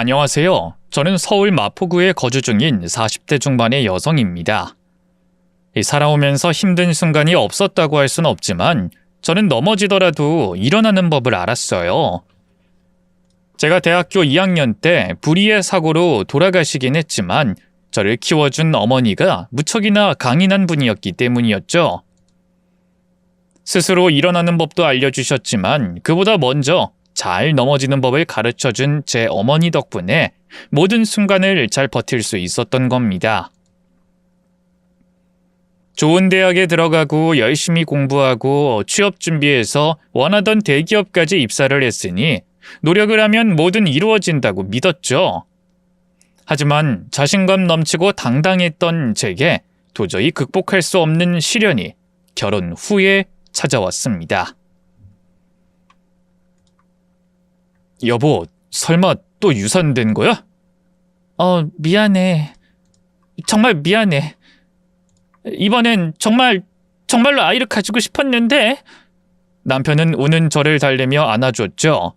안녕하세요. 저는 서울 마포구에 거주 중인 40대 중반의 여성입니다. 살아오면서 힘든 순간이 없었다고 할 수는 없지만 저는 넘어지더라도 일어나는 법을 알았어요. 제가 대학교 2학년 때 불의의 사고로 돌아가시긴 했지만 저를 키워준 어머니가 무척이나 강인한 분이었기 때문이었죠. 스스로 일어나는 법도 알려주셨지만 그보다 먼저 잘 넘어지는 법을 가르쳐준 제 어머니 덕분에 모든 순간을 잘 버틸 수 있었던 겁니다. 좋은 대학에 들어가고 열심히 공부하고 취업 준비해서 원하던 대기업까지 입사를 했으니 노력을 하면 뭐든 이루어진다고 믿었죠. 하지만 자신감 넘치고 당당했던 제게 도저히 극복할 수 없는 시련이 결혼 후에 찾아왔습니다. 여보, 설마 또 유산된 거야? 미안해. 정말 미안해. 이번엔 정말로 아이를 가지고 싶었는데. 남편은 우는 저를 달래며 안아줬죠.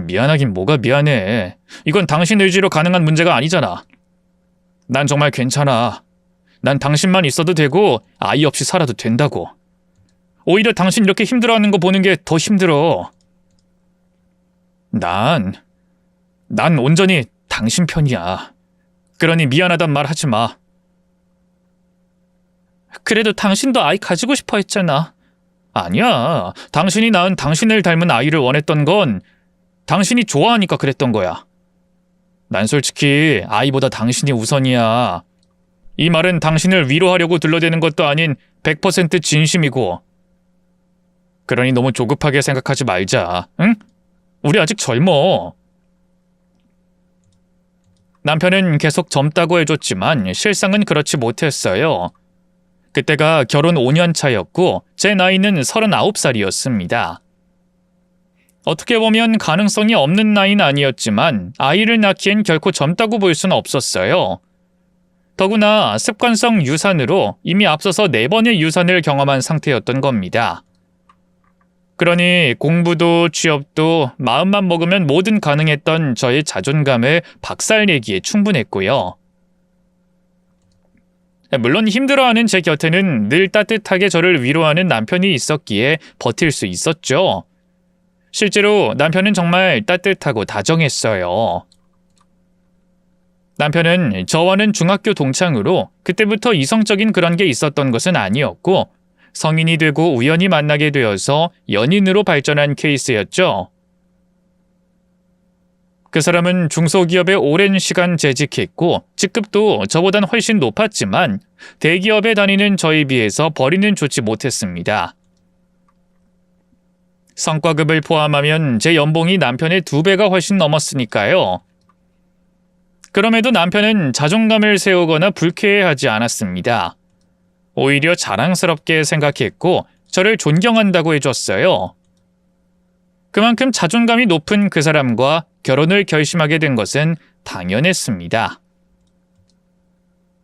미안하긴 뭐가 미안해. 이건 당신 의지로 가능한 문제가 아니잖아. 난 정말 괜찮아. 난 당신만 있어도 되고 아이 없이 살아도 된다고. 오히려 당신 이렇게 힘들어하는 거 보는 게 더 힘들어. 난 온전히 당신 편이야. 그러니 미안하단 말 하지 마. 그래도 당신도 아이 가지고 싶어 했잖아. 아니야. 당신이 낳은 당신을 닮은 아이를 원했던 건 당신이 좋아하니까 그랬던 거야. 난 솔직히 아이보다 당신이 우선이야. 이 말은 당신을 위로하려고 둘러대는 것도 아닌 100% 진심이고. 그러니 너무 조급하게 생각하지 말자. 응? 우리 아직 젊어. 남편은 계속 젊다고 해줬지만 실상은 그렇지 못했어요. 그때가 결혼 5년 차였고 제 나이는 39살이었습니다. 어떻게 보면 가능성이 없는 나이는 아니었지만 아이를 낳기엔 결코 젊다고 볼 수는 없었어요. 더구나 습관성 유산으로 이미 앞서서 4번의 유산을 경험한 상태였던 겁니다. 그러니 공부도 취업도 마음만 먹으면 뭐든 가능했던 저의 자존감을 박살내기에 충분했고요. 물론 힘들어하는 제 곁에는 늘 따뜻하게 저를 위로하는 남편이 있었기에 버틸 수 있었죠. 실제로 남편은 정말 따뜻하고 다정했어요. 남편은 저와는 중학교 동창으로 그때부터 이성적인 그런 게 있었던 것은 아니었고 성인이 되고 우연히 만나게 되어서 연인으로 발전한 케이스였죠. 그 사람은 중소기업에 오랜 시간 재직했고 직급도 저보단 훨씬 높았지만 대기업에 다니는 저에 비해서 벌이는 좋지 못했습니다. 성과급을 포함하면 제 연봉이 남편의 2배가 훨씬 넘었으니까요. 그럼에도 남편은 자존감을 세우거나 불쾌해하지 않았습니다. 오히려 자랑스럽게 생각했고 저를 존경한다고 해줬어요. 그만큼 자존감이 높은 그 사람과 결혼을 결심하게 된 것은 당연했습니다.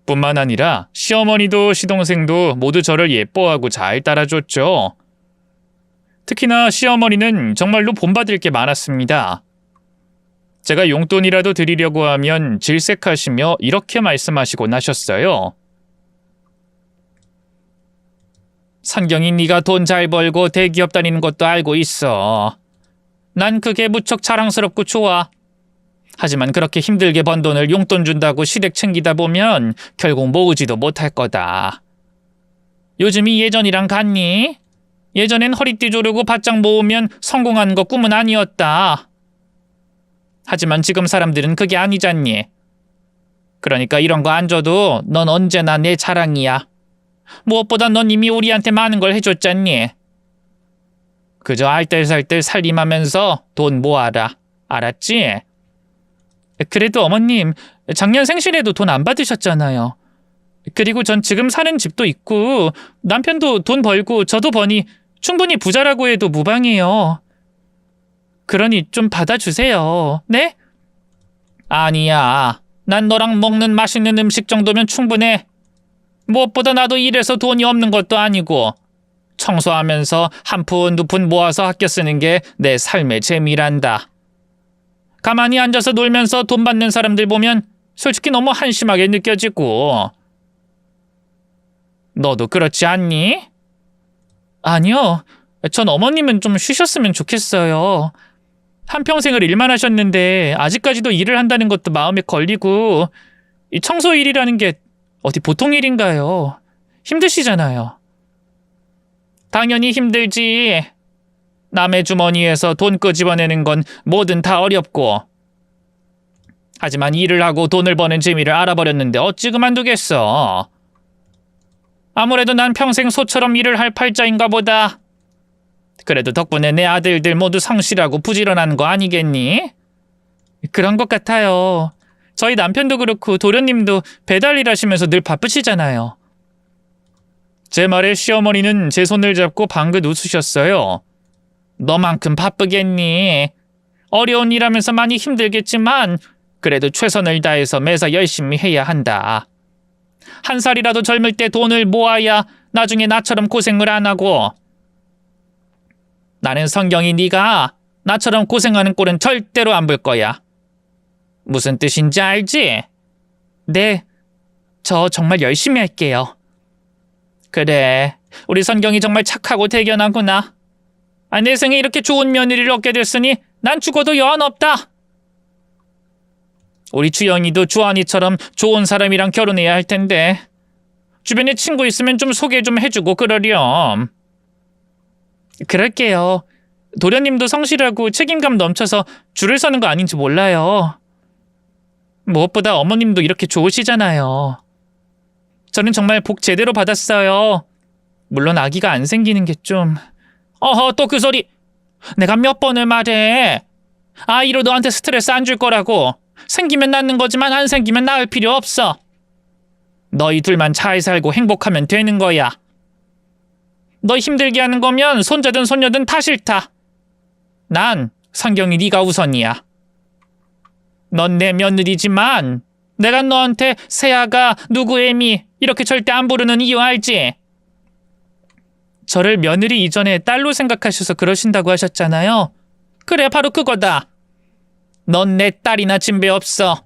뿐만 아니라 시어머니도 시동생도 모두 저를 예뻐하고 잘 따라줬죠. 특히나 시어머니는 정말로 본받을 게 많았습니다. 제가 용돈이라도 드리려고 하면 질색하시며 이렇게 말씀하시곤 하셨어요. 상경이 네가 돈 잘 벌고 대기업 다니는 것도 알고 있어. 난 그게 무척 자랑스럽고 좋아. 하지만 그렇게 힘들게 번 돈을 용돈 준다고 시댁 챙기다 보면 결국 모으지도 못할 거다. 요즘이 예전이랑 같니? 예전엔 허리띠 조르고 바짝 모으면 성공하는 거 꿈은 아니었다. 하지만 지금 사람들은 그게 아니잖니. 그러니까 이런 거 안 줘도 넌 언제나 내 자랑이야. 무엇보다 넌 이미 우리한테 많은 걸 해줬잖니. 그저 알뜰살뜰 살림하면서 돈 모아라. 알았지? 그래도 어머님, 작년 생신에도 돈 안 받으셨잖아요. 그리고 전 지금 사는 집도 있고 남편도 돈 벌고 저도 버니 충분히 부자라고 해도 무방해요. 그러니 좀 받아주세요. 네? 아니야. 난 너랑 먹는 맛있는 음식 정도면 충분해. 무엇보다 나도 일해서 돈이 없는 것도 아니고 청소하면서 한 푼 두 푼 모아서 아껴 쓰는 게 내 삶의 재미란다. 가만히 앉아서 놀면서 돈 받는 사람들 보면 솔직히 너무 한심하게 느껴지고. 너도 그렇지 않니? 아니요. 전 어머님은 좀 쉬셨으면 좋겠어요. 한평생을 일만 하셨는데 아직까지도 일을 한다는 것도 마음에 걸리고, 이 청소 일이라는 게 어디 보통 일인가요? 힘드시잖아요. 당연히 힘들지. 남의 주머니에서 돈 끄집어내는 건 뭐든 다 어렵고. 하지만 일을 하고 돈을 버는 재미를 알아버렸는데 어찌 그만두겠어. 아무래도 난 평생 소처럼 일을 할 팔자인가 보다. 그래도 덕분에 내 아들들 모두 성실하고 부지런한 거 아니겠니? 그런 것 같아요. 저희 남편도 그렇고 도련님도 배달 일 하시면서 늘 바쁘시잖아요. 제 말에 시어머니는 제 손을 잡고 방긋 웃으셨어요. 너만큼 바쁘겠니? 어려운 일하면서 많이 힘들겠지만 그래도 최선을 다해서 매사 열심히 해야 한다. 한 살이라도 젊을 때 돈을 모아야 나중에 나처럼 고생을 안 하고. 나는 성경이 네가 나처럼 고생하는 꼴은 절대로 안 볼 거야. 무슨 뜻인지 알지? 네, 저 정말 열심히 할게요. 그래, 우리 성경이 정말 착하고 대견하구나. 내 생에 이렇게 좋은 며느리를 얻게 됐으니 난 죽어도 여한 없다. 우리 주영이도 주한이처럼 좋은 사람이랑 결혼해야 할 텐데 주변에 친구 있으면 좀 소개 좀 해주고 그러렴. 그럴게요. 도련님도 성실하고 책임감 넘쳐서 줄을 서는 거 아닌지 몰라요. 무엇보다 어머님도 이렇게 좋으시잖아요. 저는 정말 복 제대로 받았어요. 물론 아기가 안 생기는 게 좀... 어허, 또 그 소리. 내가 몇 번을 말해. 아이로 너한테 스트레스 안 줄 거라고. 생기면 낳는 거지만 안 생기면 낳을 필요 없어. 너희 둘만 잘 살고 행복하면 되는 거야. 너 힘들게 하는 거면 손자든 손녀든 다 싫다. 난 성경이 네가 우선이야. 넌 내 며느리지만 내가 너한테 새아가 누구 애미 이렇게 절대 안 부르는 이유 알지? 저를 며느리 이전에 딸로 생각하셔서 그러신다고 하셨잖아요. 그래, 바로 그거다. 넌 내 딸이나 진배 없어.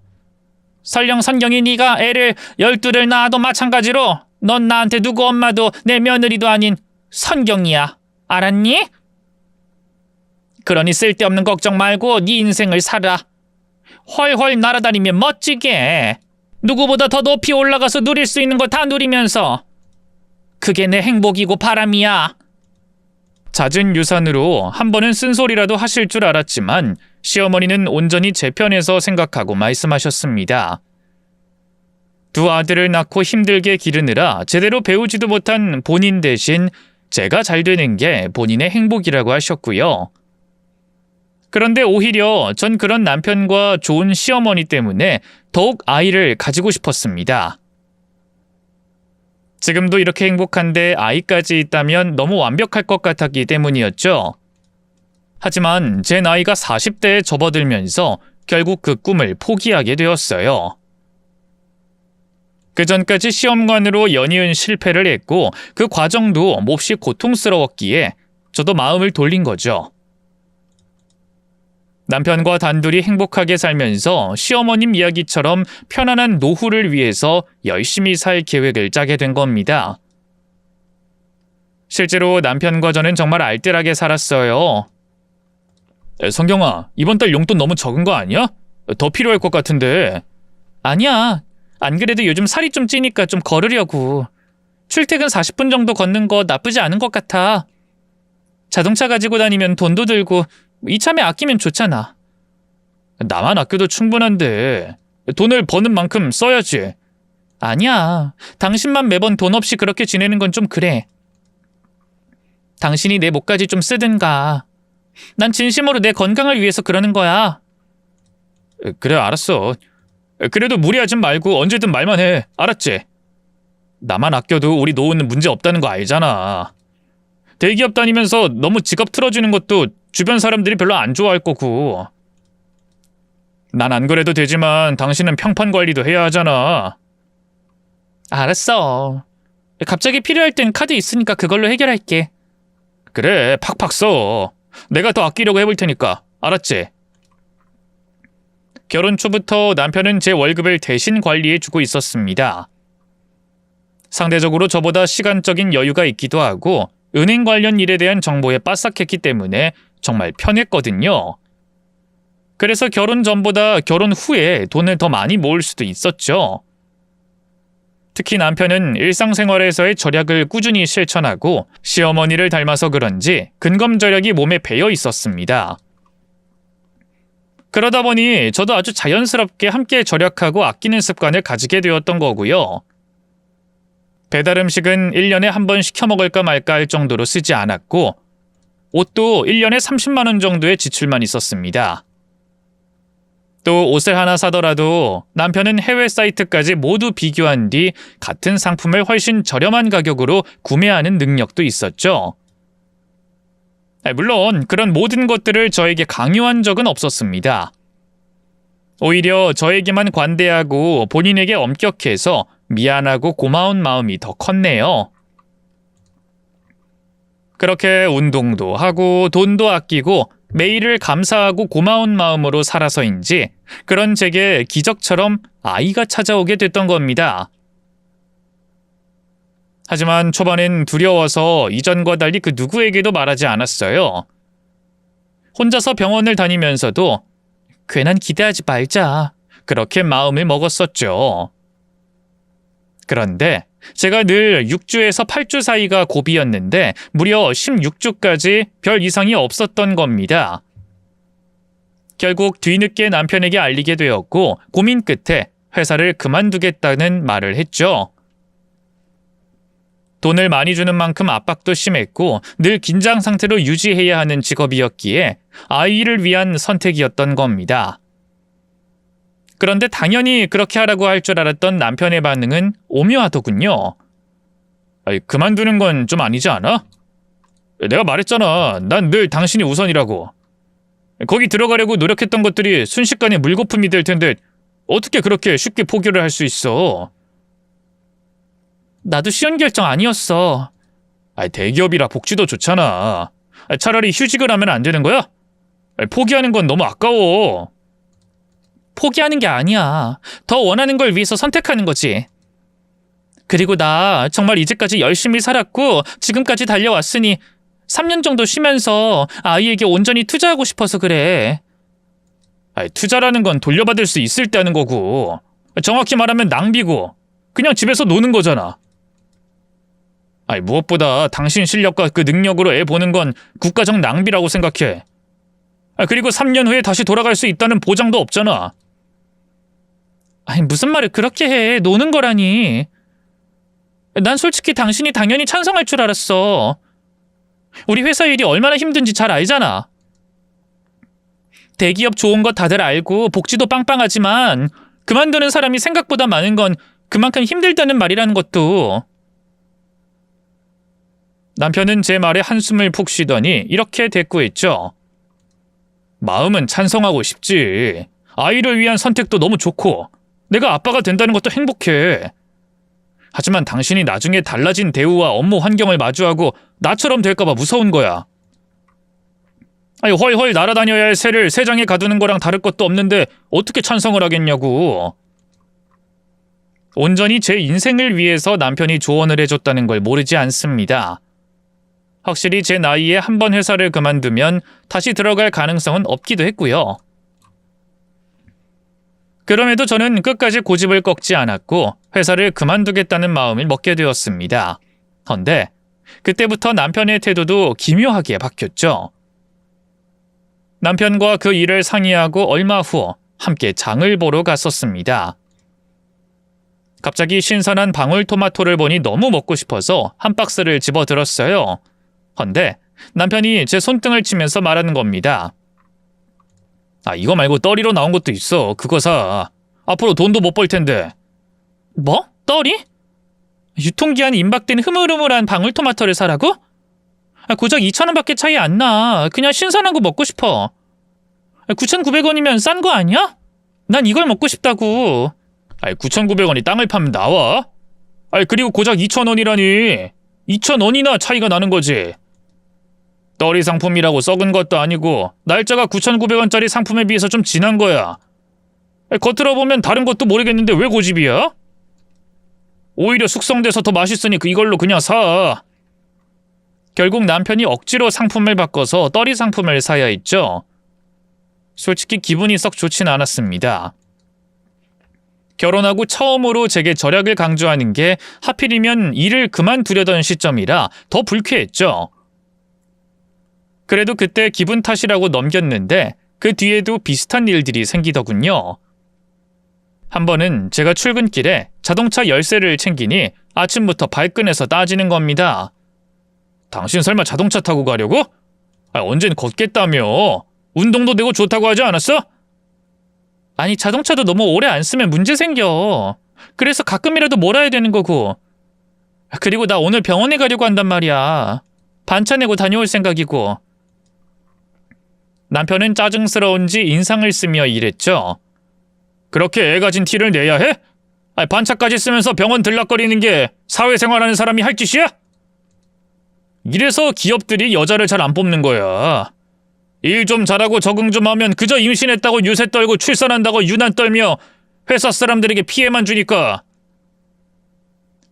설령 성경이 네가 애를 12를 낳아도 마찬가지로 넌 나한테 누구 엄마도 내 며느리도 아닌 성경이야. 알았니? 그러니 쓸데없는 걱정 말고 네 인생을 살아. 훨훨 날아다니며 멋지게. 누구보다 더 높이 올라가서 누릴 수 있는 거 다 누리면서. 그게 내 행복이고 바람이야. 잦은 유산으로 한 번은 쓴소리라도 하실 줄 알았지만 시어머니는 온전히 제 편에서 생각하고 말씀하셨습니다. 두 아들을 낳고 힘들게 기르느라 제대로 배우지도 못한 본인 대신 제가 잘 되는 게 본인의 행복이라고 하셨고요. 그런데 오히려 전 그런 남편과 좋은 시어머니 때문에 더욱 아이를 가지고 싶었습니다. 지금도 이렇게 행복한데 아이까지 있다면 너무 완벽할 것 같았기 때문이었죠. 하지만 제 나이가 40대에 접어들면서 결국 그 꿈을 포기하게 되었어요. 그 전까지 시험관으로 연이은 실패를 했고 그 과정도 몹시 고통스러웠기에 저도 마음을 돌린 거죠. 남편과 단둘이 행복하게 살면서 시어머님 이야기처럼 편안한 노후를 위해서 열심히 살 계획을 짜게 된 겁니다. 실제로 남편과 저는 정말 알뜰하게 살았어요. 성경아, 이번 달 용돈 너무 적은 거 아니야? 더 필요할 것 같은데. 아니야. 안 그래도 요즘 살이 좀 찌니까 좀 걸으려고. 출퇴근 40분 정도 걷는 거 나쁘지 않은 것 같아. 자동차 가지고 다니면 돈도 들고 이참에 아끼면 좋잖아. 나만 아껴도 충분한데 돈을 버는 만큼 써야지. 아니야. 당신만 매번 돈 없이 그렇게 지내는 건 좀 그래. 당신이 내 몫까지 좀 쓰든가. 난 진심으로 내 건강을 위해서 그러는 거야. 그래, 알았어. 그래도 무리하지 말고 언제든 말만 해. 알았지? 나만 아껴도 우리 노후는 문제 없다는 거 알잖아. 대기업 다니면서 너무 직업 틀어주는 것도 주변 사람들이 별로 안 좋아할 거고. 난 안 그래도 되지만 당신은 평판 관리도 해야 하잖아. 알았어. 갑자기 필요할 땐 카드 있으니까 그걸로 해결할게. 그래, 팍팍 써. 내가 더 아끼려고 해볼 테니까. 알았지? 결혼 초부터 남편은 제 월급을 대신 관리해주고 있었습니다. 상대적으로 저보다 시간적인 여유가 있기도 하고 은행 관련 일에 대한 정보에 빠삭했기 때문에 정말 편했거든요. 그래서 결혼 전보다 결혼 후에 돈을 더 많이 모을 수도 있었죠. 특히 남편은 일상생활에서의 절약을 꾸준히 실천하고 시어머니를 닮아서 그런지 근검절약이 몸에 배어 있었습니다. 그러다 보니 저도 아주 자연스럽게 함께 절약하고 아끼는 습관을 가지게 되었던 거고요. 배달 음식은 1년에 한 번 시켜 먹을까 말까 할 정도로 쓰지 않았고 옷도 1년에 30만 원 정도의 지출만 있었습니다. 또 옷을 하나 사더라도 남편은 해외 사이트까지 모두 비교한 뒤 같은 상품을 훨씬 저렴한 가격으로 구매하는 능력도 있었죠. 물론 그런 모든 것들을 저에게 강요한 적은 없었습니다. 오히려 저에게만 관대하고 본인에게 엄격해서 미안하고 고마운 마음이 더 컸네요. 그렇게 운동도 하고 돈도 아끼고 매일을 감사하고 고마운 마음으로 살아서인지 그런 제게 기적처럼 아이가 찾아오게 됐던 겁니다. 하지만 초반엔 두려워서 이전과 달리 그 누구에게도 말하지 않았어요. 혼자서 병원을 다니면서도 괜한 기대하지 말자, 그렇게 마음을 먹었었죠. 그런데 제가 늘 6주에서 8주 사이가 고비였는데 무려 16주까지 별 이상이 없었던 겁니다. 결국 뒤늦게 남편에게 알리게 되었고 고민 끝에 회사를 그만두겠다는 말을 했죠. 돈을 많이 주는 만큼 압박도 심했고 늘 긴장 상태로 유지해야 하는 직업이었기에 아이를 위한 선택이었던 겁니다. 그런데 당연히 그렇게 하라고 할 줄 알았던 남편의 반응은 오묘하더군요. 그만두는 건 좀 아니지 않아? 내가 말했잖아. 난 늘 당신이 우선이라고. 거기 들어가려고 노력했던 것들이 순식간에 물거품이 될 텐데 어떻게 그렇게 쉽게 포기를 할 수 있어? 나도 쉬운 결정 아니었어. 대기업이라 복지도 좋잖아. 차라리 휴직을 하면 안 되는 거야? 포기하는 건 너무 아까워. 포기하는 게 아니야. 더 원하는 걸 위해서 선택하는 거지. 그리고 나 정말 이제까지 열심히 살았고 지금까지 달려왔으니 3년 정도 쉬면서 아이에게 온전히 투자하고 싶어서 그래. 투자라는 건 돌려받을 수 있을 때 하는 거고 정확히 말하면 낭비고 그냥 집에서 노는 거잖아. 무엇보다 당신 실력과 그 능력으로 애 보는 건 국가적 낭비라고 생각해. 그리고 3년 후에 다시 돌아갈 수 있다는 보장도 없잖아. 무슨 말을 그렇게 해. 노는 거라니. 난 솔직히 당신이 당연히 찬성할 줄 알았어. 우리 회사 일이 얼마나 힘든지 잘 알잖아. 대기업 좋은 거 다들 알고 복지도 빵빵하지만 그만두는 사람이 생각보다 많은 건 그만큼 힘들다는 말이라는 것도. 남편은 제 말에 한숨을 푹 쉬더니 이렇게 대꾸했죠. 마음은 찬성하고 싶지. 아이를 위한 선택도 너무 좋고 내가 아빠가 된다는 것도 행복해. 하지만 당신이 나중에 달라진 대우와 업무 환경을 마주하고 나처럼 될까봐 무서운 거야. 헐헐 날아다녀야 할 새를 새장에 가두는 거랑 다를 것도 없는데 어떻게 찬성을 하겠냐고. 온전히 제 인생을 위해서 남편이 조언을 해줬다는 걸 모르지 않습니다. 확실히 제 나이에 한 번 회사를 그만두면 다시 들어갈 가능성은 없기도 했고요. 그럼에도 저는 끝까지 고집을 꺾지 않았고 회사를 그만두겠다는 마음을 먹게 되었습니다. 헌데 그때부터 남편의 태도도 기묘하게 바뀌었죠. 남편과 그 일을 상의하고 얼마 후 함께 장을 보러 갔었습니다. 갑자기 신선한 방울토마토를 보니 너무 먹고 싶어서 한 박스를 집어들었어요. 헌데 남편이 제 손등을 치면서 말하는 겁니다. 이거 말고 떨이로 나온 것도 있어. 그거 사. 앞으로 돈도 못 벌 텐데. 뭐? 떨이? 유통기한이 임박된 흐물흐물한 방울토마토를 사라고? 고작 2,000원밖에 차이 안 나. 그냥 신선한 거 먹고 싶어. 9,900원이면 싼 거 아니야? 난 이걸 먹고 싶다고. 9,900원이 땅을 파면 나와? 그리고 고작 2,000원이라니. 2,000원이나 차이가 나는 거지. 떨이 상품이라고 썩은 것도 아니고 날짜가 9,900원짜리 상품에 비해서 좀 진한 거야. 겉으로 보면 다른 것도 모르겠는데 왜 고집이야? 오히려 숙성돼서 더 맛있으니 이걸로 그냥 사. 결국 남편이 억지로 상품을 바꿔서 떨이 상품을 사야 했죠. 솔직히 기분이 썩 좋진 않았습니다. 결혼하고 처음으로 제게 절약을 강조하는 게 하필이면 일을 그만두려던 시점이라 더 불쾌했죠. 그래도 그때 기분 탓이라고 넘겼는데 그 뒤에도 비슷한 일들이 생기더군요. 한 번은 제가 출근길에 자동차 열쇠를 챙기니 아침부터 발끈해서 따지는 겁니다. 당신 설마 자동차 타고 가려고? 언젠 걷겠다며. 운동도 되고 좋다고 하지 않았어? 아니, 자동차도 너무 오래 안 쓰면 문제 생겨. 그래서 가끔이라도 몰아야 되는 거고. 그리고 나 오늘 병원에 가려고 한단 말이야. 반차 내고 다녀올 생각이고. 남편은 짜증스러운지 인상을 쓰며 이랬죠. 그렇게 애 가진 티를 내야 해? 반차까지 쓰면서 병원 들락거리는 게 사회생활하는 사람이 할 짓이야? 이래서 기업들이 여자를 잘 안 뽑는 거야. 일 좀 잘하고 적응 좀 하면 그저 임신했다고 유세 떨고 출산한다고 유난 떨며 회사 사람들에게 피해만 주니까.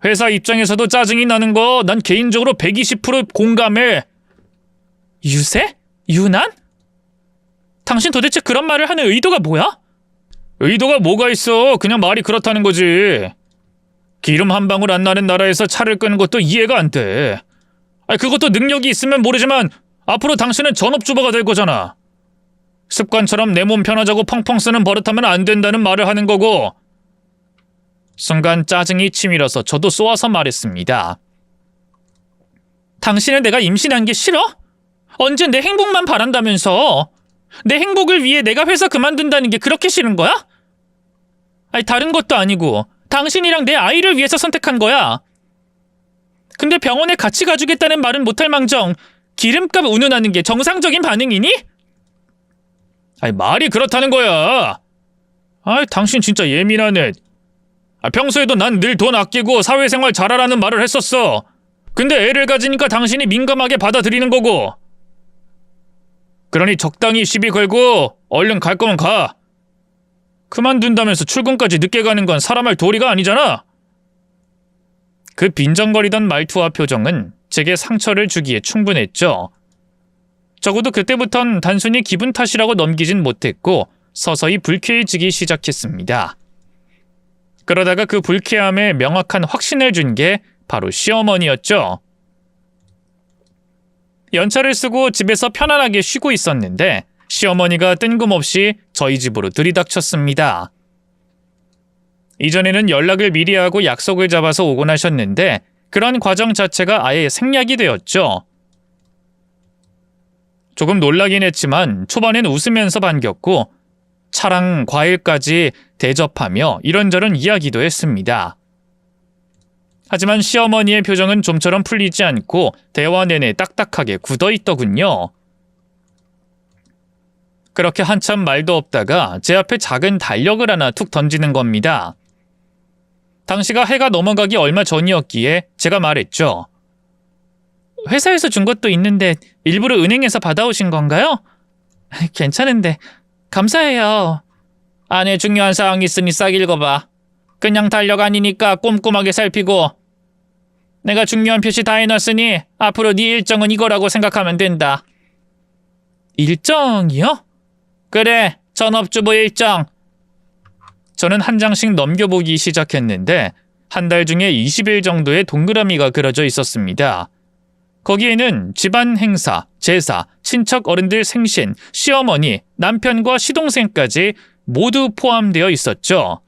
회사 입장에서도 짜증이 나는 거 난 개인적으로 120% 공감해. 유세? 유난? 당신 도대체 그런 말을 하는 의도가 뭐야? 의도가 뭐가 있어. 그냥 말이 그렇다는 거지. 기름 한 방울 안 나는 나라에서 차를 끄는 것도 이해가 안 돼. 그것도 능력이 있으면 모르지만 앞으로 당신은 전업주부가 될 거잖아. 습관처럼 내 몸 편하자고 펑펑 쓰는 버릇하면 안 된다는 말을 하는 거고. 순간 짜증이 치밀어서 저도 쏘아서 말했습니다. 당신은 내가 임신한 게 싫어? 언제 내 행복만 바란다면서. 내 행복을 위해 내가 회사 그만둔다는 게 그렇게 싫은 거야? 다른 것도 아니고 당신이랑 내 아이를 위해서 선택한 거야. 근데 병원에 같이 가주겠다는 말은 못할 망정 기름값 운운하는 게 정상적인 반응이니? 말이 그렇다는 거야. 당신 진짜 예민하네. 평소에도 난 늘 돈 아끼고 사회생활 잘하라는 말을 했었어. 근데 애를 가지니까 당신이 민감하게 받아들이는 거고. 그러니 적당히 시비 걸고 얼른 갈 거면 가. 그만둔다면서 출근까지 늦게 가는 건 사람 할 도리가 아니잖아. 그 빈정거리던 말투와 표정은 제게 상처를 주기에 충분했죠. 적어도 그때부턴 단순히 기분 탓이라고 넘기진 못했고 서서히 불쾌해지기 시작했습니다. 그러다가 그 불쾌함에 명확한 확신을 준 게 바로 시어머니였죠. 연차를 쓰고 집에서 편안하게 쉬고 있었는데 시어머니가 뜬금없이 저희 집으로 들이닥쳤습니다. 이전에는 연락을 미리 하고 약속을 잡아서 오곤 하셨는데 그런 과정 자체가 아예 생략이 되었죠. 조금 놀라긴 했지만 초반엔 웃으면서 반겼고 차랑 과일까지 대접하며 이런저런 이야기도 했습니다. 하지만 시어머니의 표정은 좀처럼 풀리지 않고 대화 내내 딱딱하게 굳어있더군요. 그렇게 한참 말도 없다가 제 앞에 작은 달력을 하나 툭 던지는 겁니다. 당시가 해가 넘어가기 얼마 전이었기에 제가 말했죠. 회사에서 준 것도 있는데 일부러 은행에서 받아오신 건가요? 괜찮은데 감사해요. 안에 중요한 사항이 있으니 싹 읽어봐. 그냥 달력 아니니까 꼼꼼하게 살피고. 내가 중요한 표시 다 해놨으니 앞으로 네 일정은 이거라고 생각하면 된다. 일정이요? 그래, 전업주부 일정. 저는 한 장씩 넘겨보기 시작했는데 한 달 중에 20일 정도의 동그라미가 그려져 있었습니다. 거기에는 집안 행사, 제사, 친척 어른들 생신, 시어머니, 남편과 시동생까지 모두 포함되어 있었죠.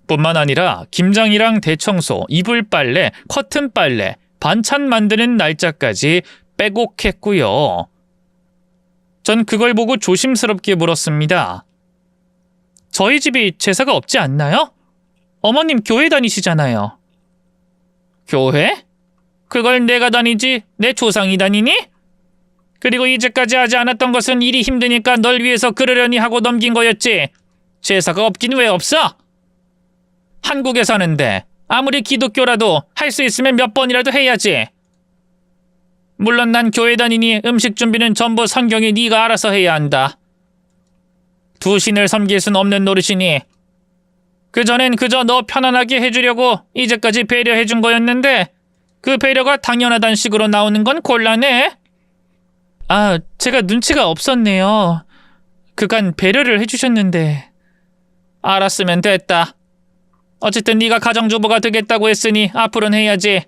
뿐만 아니라 김장이랑 대청소, 이불 빨래, 커튼 빨래, 반찬 만드는 날짜까지 빼곡했고요. 전 그걸 보고 조심스럽게 물었습니다. 저희 집이 제사가 없지 않나요? 어머님 교회 다니시잖아요. 교회? 그걸 내가 다니지 내 조상이 다니니? 그리고 이제까지 하지 않았던 것은 일이 힘드니까 널 위해서 그러려니 하고 넘긴 거였지. 제사가 없긴 왜 없어? 한국에 사는데 아무리 기독교라도 할 수 있으면 몇 번이라도 해야지. 물론 난 교회 다니니 음식 준비는 전부 성경이 네가 알아서 해야 한다. 두 신을 섬길 순 없는 노릇이니. 그전엔 그저 너 편안하게 해주려고 이제까지 배려해준 거였는데 그 배려가 당연하단 식으로 나오는 건 곤란해. 아, 제가 눈치가 없었네요. 그간 배려를 해주셨는데. 알았으면 됐다. 어쨌든 네가 가정주부가 되겠다고 했으니 앞으로는 해야지.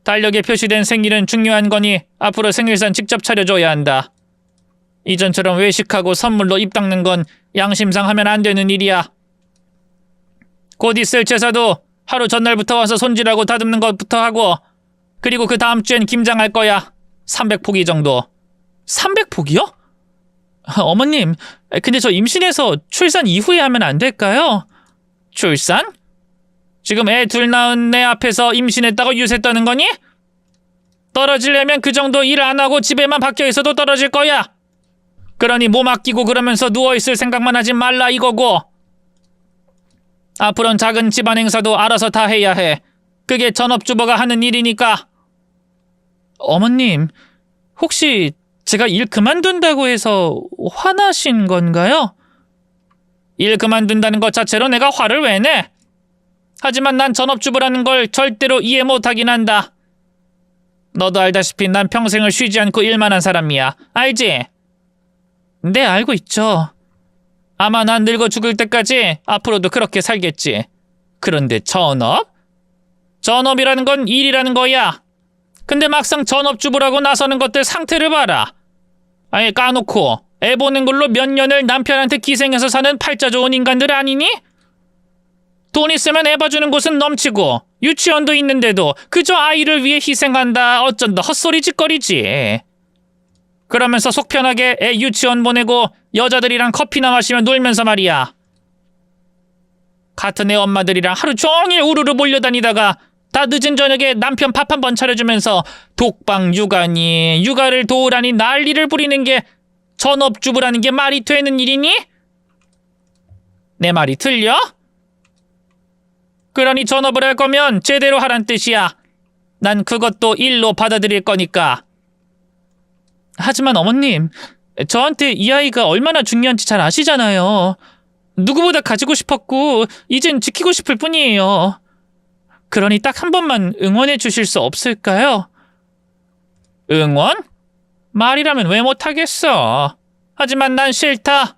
달력에 표시된 생일은 중요한 거니 앞으로 생일상 직접 차려줘야 한다. 이전처럼 외식하고 선물로 입 닦는 건 양심상 하면 안 되는 일이야. 곧 있을 제사도 하루 전날부터 와서 손질하고 다듬는 것부터 하고, 그리고 그 다음 주엔 김장할 거야. 300포기 정도. 300포기요? 어머님, 근데 저 임신해서 출산 이후에 하면 안 될까요? 출산? 지금 애 둘 낳은 내 앞에서 임신했다고 유세 떠는 거니? 떨어지려면 그 정도 일 안 하고 집에만 박혀 있어도 떨어질 거야. 그러니 몸 아끼고 그러면서 누워있을 생각만 하지 말라 이거고. 앞으로는 작은 집안 행사도 알아서 다 해야 해. 그게 전업주부가 하는 일이니까. 어머님, 혹시 제가 일 그만둔다고 해서 화나신 건가요? 일 그만둔다는 것 자체로 내가 화를 왜 내? 하지만 난 전업주부라는 걸 절대로 이해 못하긴 한다. 너도 알다시피 난 평생을 쉬지 않고 일만 한 사람이야. 알지? 네, 알고 있죠. 아마 난 늙어 죽을 때까지 앞으로도 그렇게 살겠지. 그런데 전업? 전업이라는 건 일이라는 거야. 근데 막상 전업주부라고 나서는 것들 상태를 봐라. 아예 까놓고 애 보는 걸로 몇 년을 남편한테 기생해서 사는 팔자 좋은 인간들 아니니? 돈 있으면 애 봐주는 곳은 넘치고 유치원도 있는데도 그저 아이를 위해 희생한다 어쩐다 헛소리 짓거리지. 그러면서 속 편하게 애 유치원 보내고 여자들이랑 커피나 마시며 놀면서 말이야. 같은 애 엄마들이랑 하루 종일 우르르 몰려다니다가 다 늦은 저녁에 남편 밥 한 번 차려주면서 독방 육아니 육아를 도우라니 난리를 부리는 게 전업주부라는 게 말이 되는 일이니? 내 말이 틀려? 그러니 전업을 할 거면 제대로 하란 뜻이야. 난 그것도 일로 받아들일 거니까. 하지만 어머님, 저한테 이 아이가 얼마나 중요한지 잘 아시잖아요. 누구보다 가지고 싶었고 이젠 지키고 싶을 뿐이에요. 그러니 딱 한 번만 응원해 주실 수 없을까요? 응원? 말이라면 왜 못하겠어. 하지만 난 싫다.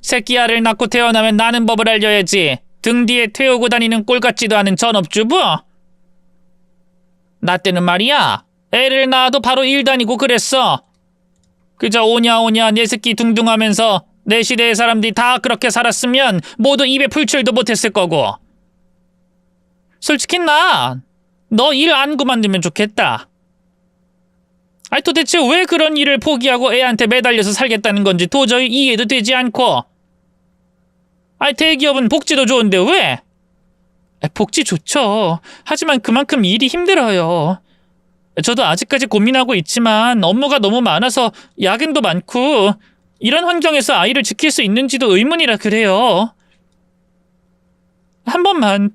새끼알을 낳고 태어나면 나는 법을 알려야지. 등 뒤에 태우고 다니는 꼴 같지도 않은 전업주부? 나 때는 말이야. 애를 낳아도 바로 일 다니고 그랬어. 그저 오냐오냐 내 새끼 둥둥하면서 내 시대의 사람들이 다 그렇게 살았으면 모두 입에 풀칠도 못했을 거고. 솔직히 나 너 일 안 그만두면 좋겠다. 아니 도대체 왜 그런 일을 포기하고 애한테 매달려서 살겠다는 건지 도저히 이해도 되지 않고. 아니 대기업은 복지도 좋은데 왜? 복지 좋죠. 하지만 그만큼 일이 힘들어요. 저도 아직까지 고민하고 있지만 업무가 너무 많아서 야근도 많고 이런 환경에서 아이를 지킬 수 있는지도 의문이라 그래요.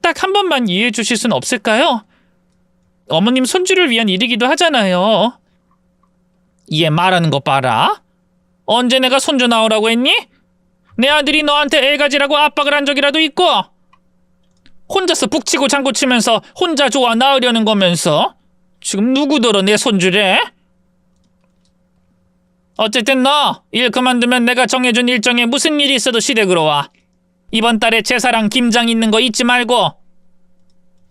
딱 한 번만 이해해 주실 순 없을까요? 어머님 손주를 위한 일이기도 하잖아요. 얘 말하는 거 봐라. 언제 내가 손주 나오라고 했니? 내 아들이 너한테 애 가지라고 압박을 한 적이라도 있고? 혼자서 북치고 장구치면서 혼자 좋아 낳으려는 거면서 지금 누구더러 내 손주래? 어쨌든 너 일 그만두면 내가 정해준 일정에 무슨 일이 있어도 시댁으로 와. 이번 달에 제사랑 김장 있는 거 잊지 말고.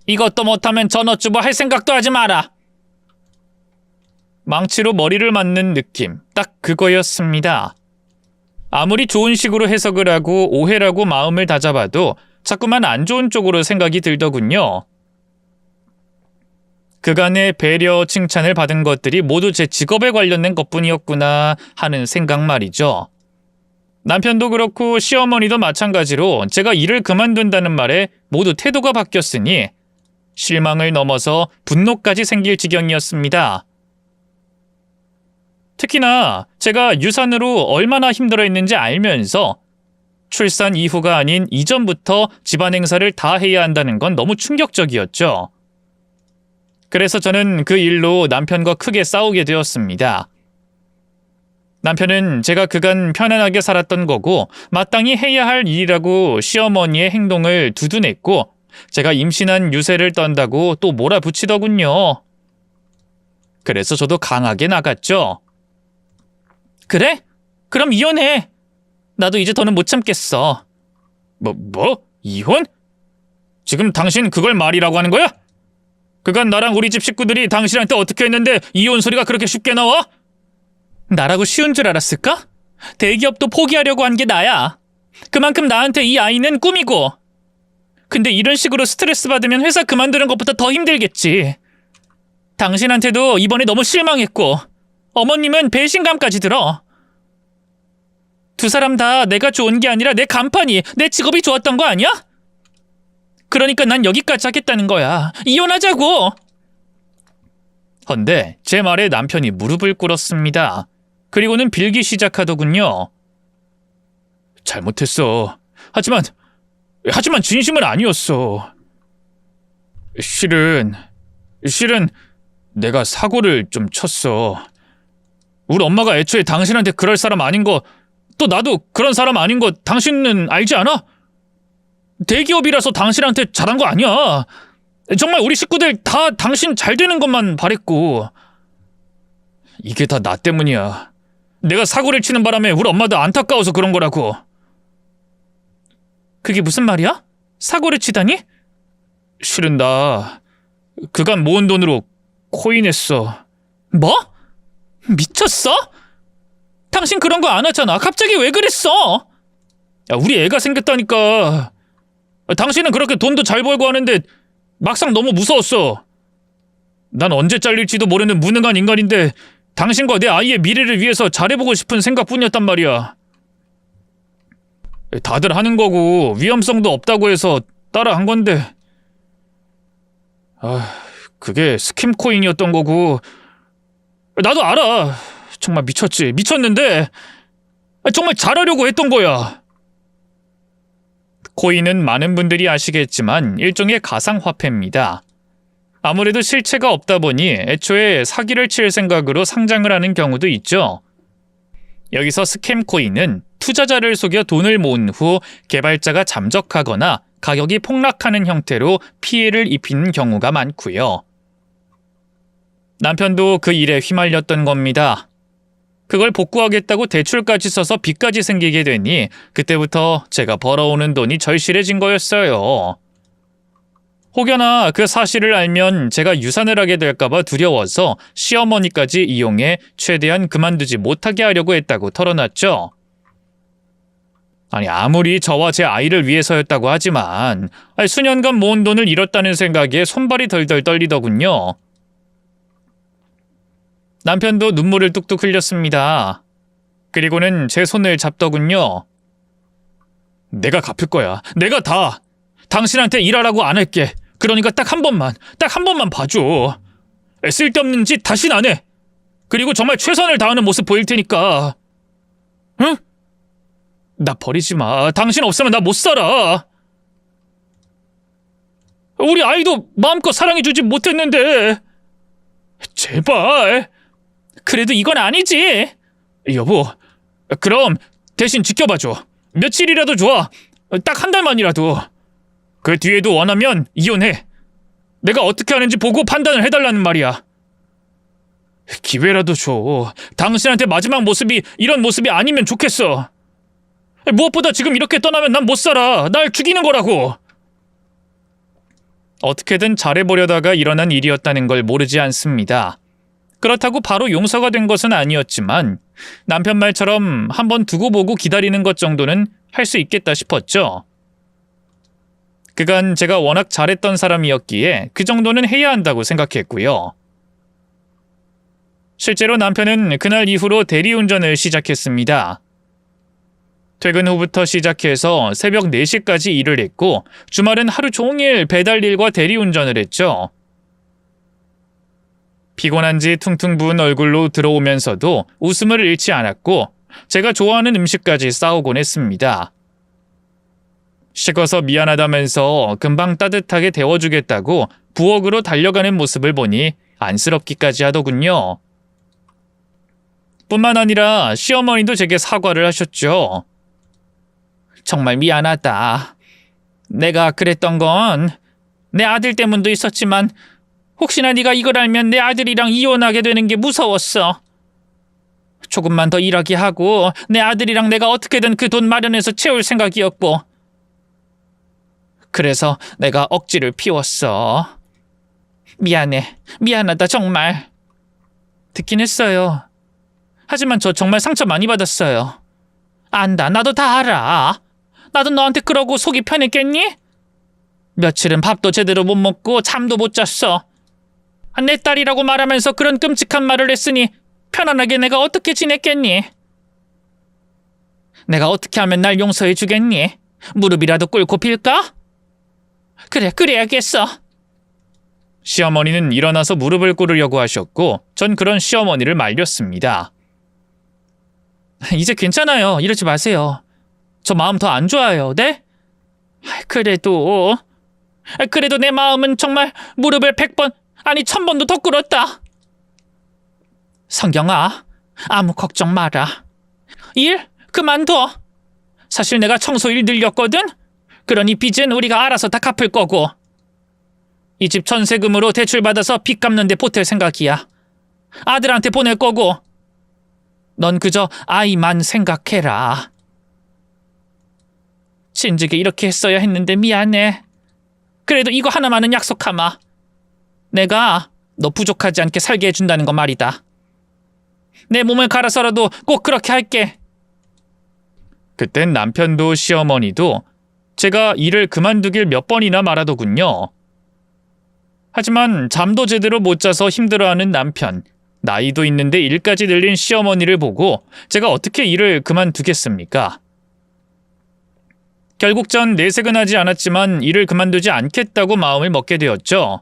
이것도 못하면 전업주부 할 생각도 하지 마라. 망치로 머리를 맞는 느낌. 딱 그거였습니다. 아무리 좋은 식으로 해석을 하고 오해라고 마음을 다잡아도 자꾸만 안 좋은 쪽으로 생각이 들더군요. 그간의 배려, 칭찬을 받은 것들이 모두 제 직업에 관련된 것뿐이었구나 하는 생각 말이죠. 남편도 그렇고 시어머니도 마찬가지로 제가 일을 그만둔다는 말에 모두 태도가 바뀌었으니 실망을 넘어서 분노까지 생길 지경이었습니다. 특히나 제가 유산으로 얼마나 힘들어했는지 알면서 출산 이후가 아닌 이전부터 집안 행사를 다 해야 한다는 건 너무 충격적이었죠. 그래서 저는 그 일로 남편과 크게 싸우게 되었습니다. 남편은 제가 그간 편안하게 살았던 거고 마땅히 해야 할 일이라고 시어머니의 행동을 두둔했고 제가 임신한 유세를 떤다고 또 몰아붙이더군요. 그래서 저도 강하게 나갔죠. 그래? 그럼 이혼해. 나도 이제 더는 못 참겠어. 뭐? 이혼? 지금 당신 그걸 말이라고 하는 거야? 그간 나랑 우리 집 식구들이 당신한테 어떻게 했는데 이혼 소리가 그렇게 쉽게 나와? 나라고 쉬운 줄 알았을까? 대기업도 포기하려고 한 게 나야. 그만큼 나한테 이 아이는 꿈이고. 근데 이런 식으로 스트레스 받으면 회사 그만두는 것보다 더 힘들겠지. 당신한테도 이번에 너무 실망했고 어머님은 배신감까지 들어. 두 사람 다 내가 좋은 게 아니라 내 간판이, 내 직업이 좋았던 거 아니야? 그러니까 난 여기까지 하겠다는 거야. 이혼하자고. 헌데 제 말에 남편이 무릎을 꿇었습니다. 그리고는 빌기 시작하더군요. 잘못했어. 하지만 진심은 아니었어. 실은 내가 사고를 좀 쳤어. 우리 엄마가 애초에 당신한테 그럴 사람 아닌 거, 또 나도 그런 사람 아닌 거 당신은 알지 않아? 대기업이라서 당신한테 잘한 거 아니야. 정말 우리 식구들 다 당신 잘 되는 것만 바랬고. 이게 다 나 때문이야. 내가 사고를 치는 바람에 우리 엄마도 안타까워서 그런 거라고. 그게 무슨 말이야? 사고를 치다니? 실은 나 그간 모은 돈으로 코인 했어. 뭐? 미쳤어? 당신 그런 거 안 하잖아. 갑자기 왜 그랬어? 야, 우리 애가 생겼다니까. 당신은 그렇게 돈도 잘 벌고 하는데 막상 너무 무서웠어. 난 언제 잘릴지도 모르는 무능한 인간인데 당신과 내 아이의 미래를 위해서 잘해보고 싶은 생각뿐이었단 말이야. 다들 하는 거고 위험성도 없다고 해서 따라한 건데 그게 스캠 코인이었던 거고. 나도 알아. 정말 미쳤는데 정말 잘하려고 했던 거야. 코인은 많은 분들이 아시겠지만 일종의 가상화폐입니다. 아무래도 실체가 없다 보니 애초에 사기를 칠 생각으로 상장을 하는 경우도 있죠. 여기서 스캠 코인은 투자자를 속여 돈을 모은 후 개발자가 잠적하거나 가격이 폭락하는 형태로 피해를 입히는 경우가 많고요. 남편도 그 일에 휘말렸던 겁니다. 그걸 복구하겠다고 대출까지 써서 빚까지 생기게 되니 그때부터 제가 벌어오는 돈이 절실해진 거였어요. 혹여나 그 사실을 알면 제가 유산을 하게 될까봐 두려워서 시어머니까지 이용해 최대한 그만두지 못하게 하려고 했다고 털어놨죠. 아니, 아무리 저와 제 아이를 위해서였다고 하지만 수년간 모은 돈을 잃었다는 생각에 손발이 덜덜 떨리더군요. 남편도 눈물을 뚝뚝 흘렸습니다. 그리고는 제 손을 잡더군요. 내가 갚을 거야. 내가 다. 당신한테 일하라고 안 할게. 그러니까 딱 한 번만 봐줘. 쓸데없는 짓 다신 안 해. 그리고 정말 최선을 다하는 모습 보일 테니까. 응? 나 버리지 마. 당신 없으면 나 못 살아. 우리 아이도 마음껏 사랑해주지 못했는데. 제발. 그래도 이건 아니지. 여보, 그럼 대신 지켜봐줘. 며칠이라도 좋아. 딱 한 달만이라도. 그 뒤에도 원하면 이혼해. 내가 어떻게 하는지 보고 판단을 해달라는 말이야. 기회라도 줘. 당신한테 마지막 모습이 이런 모습이 아니면 좋겠어. 무엇보다 지금 이렇게 떠나면 난 못 살아. 날 죽이는 거라고. 어떻게든 잘해보려다가 일어난 일이었다는 걸 모르지 않습니다. 그렇다고 바로 용서가 된 것은 아니었지만 남편 말처럼 한번 두고 보고 기다리는 것 정도는 할 수 있겠다 싶었죠. 그간 제가 워낙 잘했던 사람이었기에 그 정도는 해야 한다고 생각했고요. 실제로 남편은 그날 이후로 대리운전을 시작했습니다. 퇴근 후부터 시작해서 새벽 4시까지 일을 했고 주말은 하루 종일 배달일과 대리운전을 했죠. 피곤한지 퉁퉁 부은 얼굴로 들어오면서도 웃음을 잃지 않았고 제가 좋아하는 음식까지 싸오곤 했습니다. 식어서 미안하다면서 금방 따뜻하게 데워주겠다고 부엌으로 달려가는 모습을 보니 안쓰럽기까지 하더군요. 뿐만 아니라 시어머니도 제게 사과를 하셨죠. 정말 미안하다. 내가 그랬던 건 내 아들 때문도 있었지만 혹시나 네가 이걸 알면 내 아들이랑 이혼하게 되는 게 무서웠어. 조금만 더 일하게 하고 내 아들이랑 내가 어떻게든 그 돈 마련해서 채울 생각이었고 그래서 내가 억지를 피웠어. 미안해. 미안하다 정말. 듣긴 했어요. 하지만 저 정말 상처 많이 받았어요. 안다. 나도 다 알아. 나도 너한테 그러고 속이 편했겠니? 며칠은 밥도 제대로 못 먹고 잠도 못 잤어. 내 딸이라고 말하면서 그런 끔찍한 말을 했으니 편안하게 내가 어떻게 지냈겠니? 내가 어떻게 하면 날 용서해 주겠니? 무릎이라도 꿇고 빌까? 그래, 그래야겠어. 시어머니는 일어나서 무릎을 꿇으려고 하셨고 전 그런 시어머니를 말렸습니다. 이제 괜찮아요. 이러지 마세요. 저 마음 더 안 좋아요. 네? 그래도 내 마음은 정말 무릎을 100번 아니 1000번도 더 꿇었다. 성경아, 아무 걱정 마라. 일 그만둬. 사실 내가 청소일 늘렸거든. 그러니 빚은 우리가 알아서 다 갚을 거고 이 집 전세금으로 대출받아서 빚 갚는 데 보탤 생각이야. 아들한테 보낼 거고 넌 그저 아이만 생각해라. 진즉에 이렇게 했어야 했는데 미안해. 그래도 이거 하나만은 약속하마. 내가 너 부족하지 않게 살게 해준다는 거 말이다. 내 몸을 갈아서라도 꼭 그렇게 할게. 그땐 남편도 시어머니도 제가 일을 그만두길 몇 번이나 말하더군요. 하지만 잠도 제대로 못 자서 힘들어하는 남편, 나이도 있는데 일까지 늘린 시어머니를 보고 제가 어떻게 일을 그만두겠습니까? 결국 전 내색은 하지 않았지만 일을 그만두지 않겠다고 마음을 먹게 되었죠.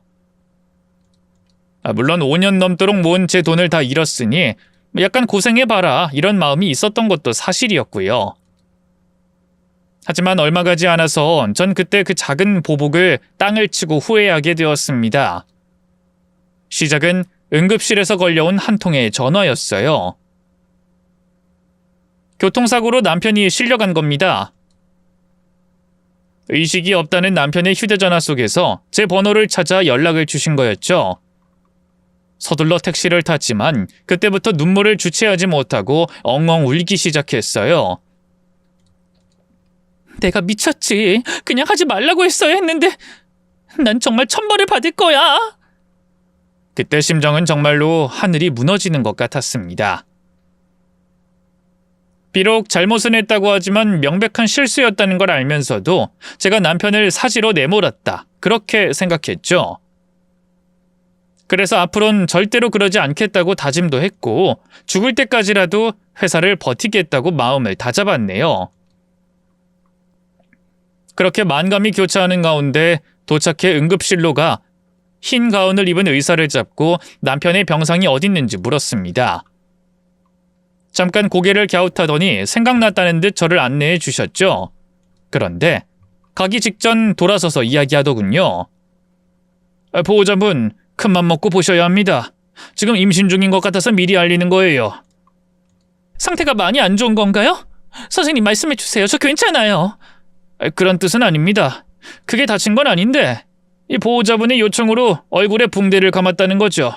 물론 5년 넘도록 모은 제 돈을 다 잃었으니 약간 고생해봐라 이런 마음이 있었던 것도 사실이었고요. 하지만 얼마 가지 않아서 전 그때 그 작은 보복을 땅을 치고 후회하게 되었습니다. 시작은 응급실에서 걸려온 한 통의 전화였어요. 교통사고로 남편이 실려간 겁니다. 의식이 없다는 남편의 휴대전화 속에서 제 번호를 찾아 연락을 주신 거였죠. 서둘러 택시를 탔지만 그때부터 눈물을 주체하지 못하고 엉엉 울기 시작했어요. 내가 미쳤지. 그냥 하지 말라고 했어야 했는데 난 정말 천벌을 받을 거야. 그때 심정은 정말로 하늘이 무너지는 것 같았습니다. 비록 잘못은 했다고 하지만 명백한 실수였다는 걸 알면서도 제가 남편을 사지로 내몰았다. 그렇게 생각했죠. 그래서 앞으로는 절대로 그러지 않겠다고 다짐도 했고 죽을 때까지라도 회사를 버티겠다고 마음을 다잡았네요. 그렇게 만감이 교차하는 가운데 도착해 응급실로 가 흰 가운을 입은 의사를 잡고 남편의 병상이 어딨는지 물었습니다. 잠깐 고개를 갸웃하더니 생각났다는 듯 저를 안내해 주셨죠. 그런데 가기 직전 돌아서서 이야기하더군요. 보호자분, 큰맘 먹고 보셔야 합니다. 지금 임신 중인 것 같아서 미리 알리는 거예요. 상태가 많이 안 좋은 건가요? 선생님 말씀해 주세요. 저 괜찮아요. 그런 뜻은 아닙니다. 크게 다친 건 아닌데 이 보호자분의 요청으로 얼굴에 붕대를 감았다는 거죠.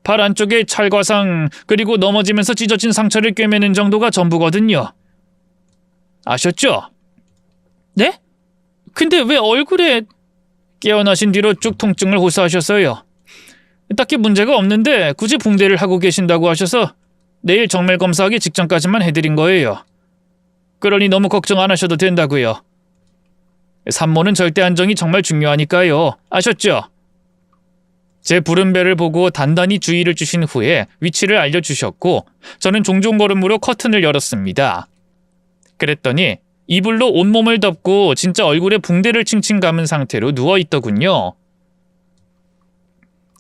발 안쪽에 찰과상 그리고 넘어지면서 찢어진 상처를 꿰매는 정도가 전부거든요. 아셨죠? 네? 근데 왜 얼굴에... 깨어나신 뒤로 쭉 통증을 호소하셨어요. 딱히 문제가 없는데 굳이 붕대를 하고 계신다고 하셔서 내일 정밀 검사하기 직전까지만 해드린 거예요. 그러니 너무 걱정 안 하셔도 된다고요. 산모는 절대 안정이 정말 중요하니까요. 아셨죠? 제 부른 배를 보고 단단히 주의를 주신 후에 위치를 알려주셨고 저는 종종 걸음으로 커튼을 열었습니다. 그랬더니 이불로 온몸을 덮고 진짜 얼굴에 붕대를 칭칭 감은 상태로 누워있더군요.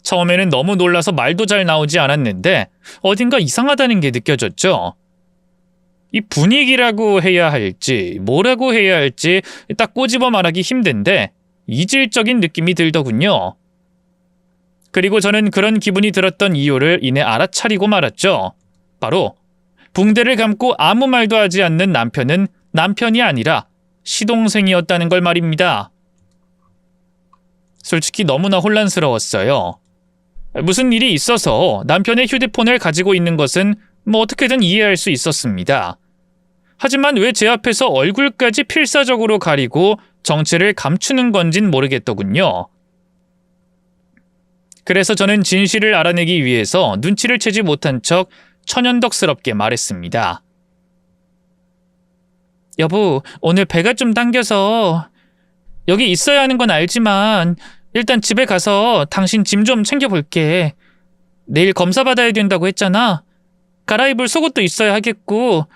처음에는 너무 놀라서 말도 잘 나오지 않았는데 어딘가 이상하다는 게 느껴졌죠. 이 분위기라고 해야 할지 뭐라고 해야 할지 딱 꼬집어 말하기 힘든데 이질적인 느낌이 들더군요. 그리고 저는 그런 기분이 들었던 이유를 이내 알아차리고 말았죠. 바로 붕대를 감고 아무 말도 하지 않는 남편은 남편이 아니라 시동생이었다는 걸 말입니다. 솔직히 너무나 혼란스러웠어요. 무슨 일이 있어서 남편의 휴대폰을 가지고 있는 것은 뭐 어떻게든 이해할 수 있었습니다. 하지만 왜 제 앞에서 얼굴까지 필사적으로 가리고 정체를 감추는 건진 모르겠더군요. 그래서 저는 진실을 알아내기 위해서 눈치를 채지 못한 척 천연덕스럽게 말했습니다. 여보, 오늘 배가 좀 당겨서 여기 있어야 하는 건 알지만 일단 집에 가서 당신 짐 좀 챙겨볼게. 내일 검사 받아야 된다고 했잖아. 갈아입을 속옷도 있어야 하겠고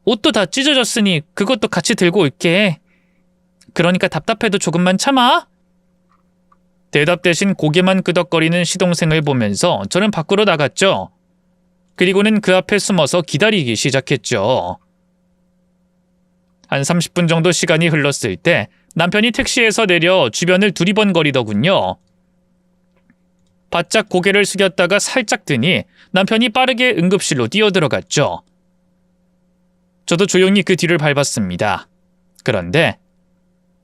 옷도 다 찢어졌으니 그것도 같이 들고 올게. 그러니까 답답해도 조금만 참아. 대답 대신 고개만 끄덕거리는 시동생을 보면서 저는 밖으로 나갔죠. 그리고는 그 앞에 숨어서 기다리기 시작했죠. 한 30분 정도 시간이 흘렀을 때 남편이 택시에서 내려 주변을 두리번거리더군요. 바짝 고개를 숙였다가 살짝 드니 남편이 빠르게 응급실로 뛰어들어갔죠. 저도 조용히 그 뒤를 밟았습니다. 그런데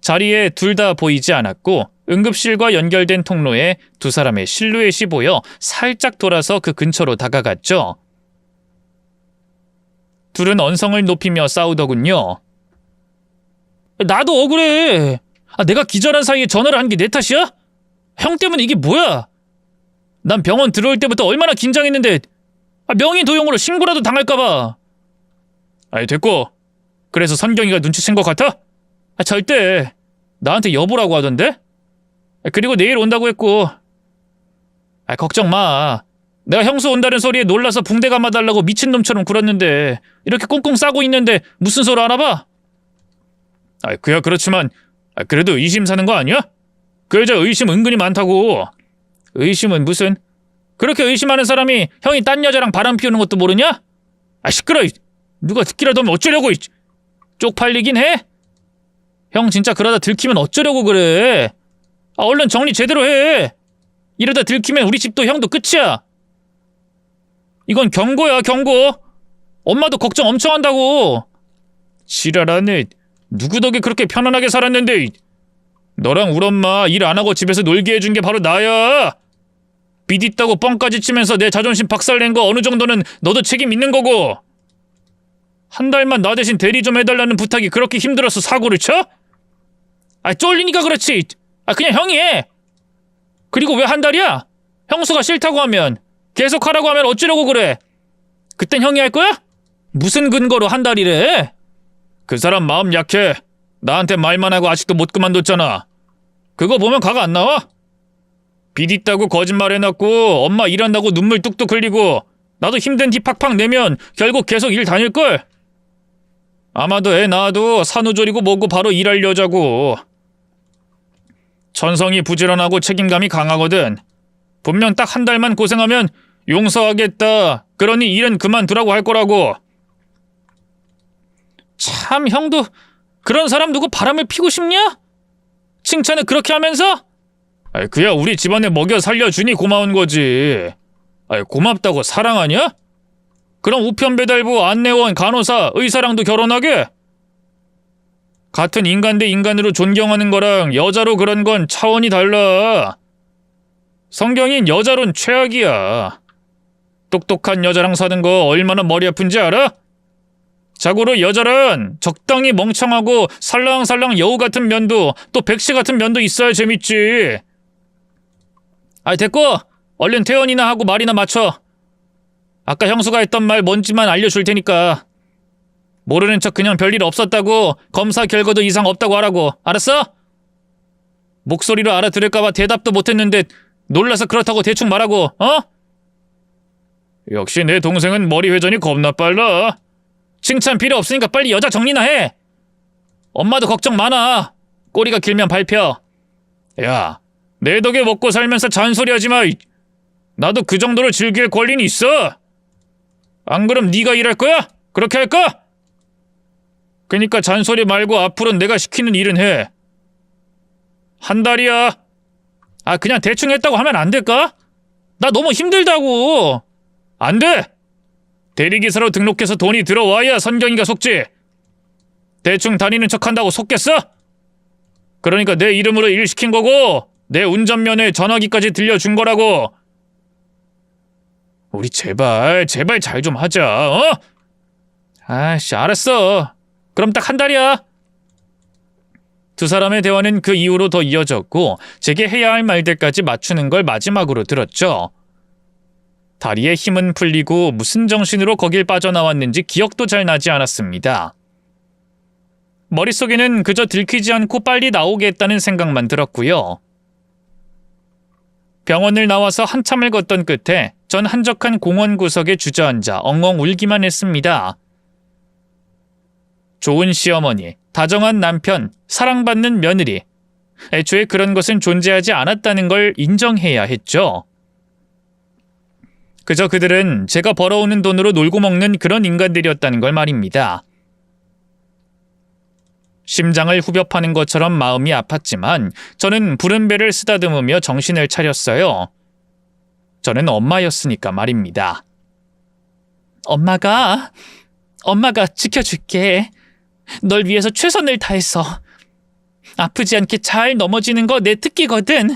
자리에 둘 다 보이지 않았고 응급실과 연결된 통로에 두 사람의 실루엣이 보여 살짝 돌아서 그 근처로 다가갔죠. 둘은 언성을 높이며 싸우더군요. 나도 억울해. 내가 기절한 사이에 전화를 한 게 내 탓이야? 형 때문에 이게 뭐야? 난 병원 들어올 때부터 얼마나 긴장했는데 명의 도용으로 신고라도 당할까봐. 됐고. 그래서 선경이가 눈치챈 것 같아? 절대. 나한테 여보라고 하던데? 그리고 내일 온다고 했고. 걱정 마. 내가 형수 온다는 소리에 놀라서 붕대 감아달라고 미친놈처럼 굴었는데 이렇게 꽁꽁 싸고 있는데 무슨 소리 하나 봐? 그야 그렇지만 그래도 의심 사는 거 아니야? 그 여자 의심 은근히 많다고. 의심은 무슨? 그렇게 의심하는 사람이 형이 딴 여자랑 바람 피우는 것도 모르냐? 시끄러. 누가 듣기라도 하면 어쩌려고. 쪽팔리긴 해? 형 진짜 그러다 들키면 어쩌려고 그래? 얼른 정리 제대로 해. 이러다 들키면 우리 집도 형도 끝이야. 이건 경고야, 경고. 엄마도 걱정 엄청 한다고. 지랄하네. 누구 덕에 그렇게 편안하게 살았는데. 너랑 우리 엄마 일 안 하고 집에서 놀게 해준 게 바로 나야. 빚 있다고 뻥까지 치면서 내 자존심 박살낸 거 어느 정도는 너도 책임 있는 거고. 한 달만 나 대신 대리 좀 해달라는 부탁이 그렇게 힘들어서 사고를 쳐? 쫄리니까 그렇지. 그냥 형이 해. 그리고 왜 한 달이야? 형수가 싫다고 하면, 계속 하라고 하면 어쩌려고 그래? 그땐 형이 할 거야? 무슨 근거로 한 달이래? 그 사람 마음 약해. 나한테 말만 하고 아직도 못 그만뒀잖아. 그거 보면 각 안 나와? 빚 있다고 거짓말 해놨고 엄마 일한다고 눈물 뚝뚝 흘리고 나도 힘든 티 팍팍 내면 결국 계속 일 다닐걸? 아마도 애 낳아도 산후조리고 뭐고 바로 일할 여자고. 천성이 부지런하고 책임감이 강하거든. 분명 딱 한 달만 고생하면 용서하겠다. 그러니 일은 그만두라고 할 거라고. 참, 형도 그런 사람 두고 바람을 피고 싶냐? 칭찬을 그렇게 하면서? 그야 우리 집안에 먹여 살려주니 고마운 거지. 고맙다고 사랑하냐? 그럼 우편배달부, 안내원, 간호사, 의사랑도 결혼하게? 같은 인간 대 인간으로 존경하는 거랑 여자로 그런 건 차원이 달라. 성경인 여자론 최악이야. 똑똑한 여자랑 사는 거 얼마나 머리 아픈지 알아? 자고로 여자란 적당히 멍청하고 살랑살랑 여우 같은 면도 또 백시 같은 면도 있어야 재밌지. 됐고 얼른 퇴원이나 하고 말이나 맞춰. 아까 형수가 했던 말 뭔지만 알려줄 테니까. 모르는 척 그냥 별일 없었다고 검사 결과도 이상 없다고 하라고. 알았어? 목소리로 알아들을까봐 대답도 못했는데 놀라서 그렇다고 대충 말하고. 역시 내 동생은 머리 회전이 겁나 빨라. 칭찬 필요 없으니까 빨리 여자 정리나 해. 엄마도 걱정 많아. 꼬리가 길면 밟혀. 야, 내 덕에 먹고 살면서 잔소리하지 마. 나도 그 정도로 즐길 권리는 있어. 안 그럼 네가 일할 거야? 그렇게 할까? 그니까 잔소리 말고 앞으로는 내가 시키는 일은 해. 한 달이야. 그냥 대충 했다고 하면 안 될까? 나 너무 힘들다고. 안 돼. 대리기사로 등록해서 돈이 들어와야 선경이가 속지. 대충 다니는 척한다고 속겠어? 그러니까 내 이름으로 일 시킨 거고 내 운전면허에 전화기까지 들려준 거라고. 우리 제발 잘 좀 하자. 어? 아이씨, 알았어. 그럼 딱 한 달이야. 두 사람의 대화는 그 이후로 더 이어졌고 제게 해야 할 말들까지 맞추는 걸 마지막으로 들었죠. 다리에 힘은 풀리고 무슨 정신으로 거길 빠져나왔는지 기억도 잘 나지 않았습니다. 머릿속에는 그저 들키지 않고 빨리 나오겠다는 생각만 들었고요. 병원을 나와서 한참을 걷던 끝에 전 한적한 공원 구석에 주저앉아 엉엉 울기만 했습니다. 좋은 시어머니, 다정한 남편, 사랑받는 며느리. 애초에 그런 것은 존재하지 않았다는 걸 인정해야 했죠. 그저 그들은 제가 벌어오는 돈으로 놀고 먹는 그런 인간들이었다는 걸 말입니다. 심장을 후벼 파는 것처럼 마음이 아팠지만 저는 부른 배를 쓰다듬으며 정신을 차렸어요. 저는 엄마였으니까 말입니다. 엄마가 지켜줄게. 널 위해서 최선을 다해서. 아프지 않게 잘 넘어지는 거 내 특기거든.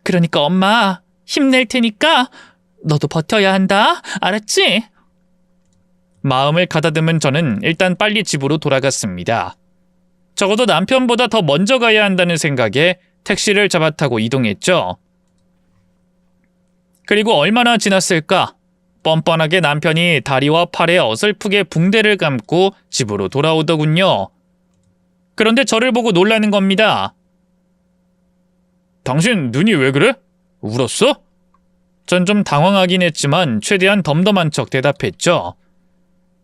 그러니까 엄마 힘낼 테니까 너도 버텨야 한다. 알았지? 마음을 가다듬은 저는 일단 빨리 집으로 돌아갔습니다. 적어도 남편보다 더 먼저 가야 한다는 생각에 택시를 잡아타고 이동했죠. 그리고 얼마나 지났을까? 뻔뻔하게 남편이 다리와 팔에 어설프게 붕대를 감고 집으로 돌아오더군요. 그런데 저를 보고 놀라는 겁니다. 당신 눈이 왜 그래? 울었어? 전 좀 당황하긴 했지만 최대한 덤덤한 척 대답했죠.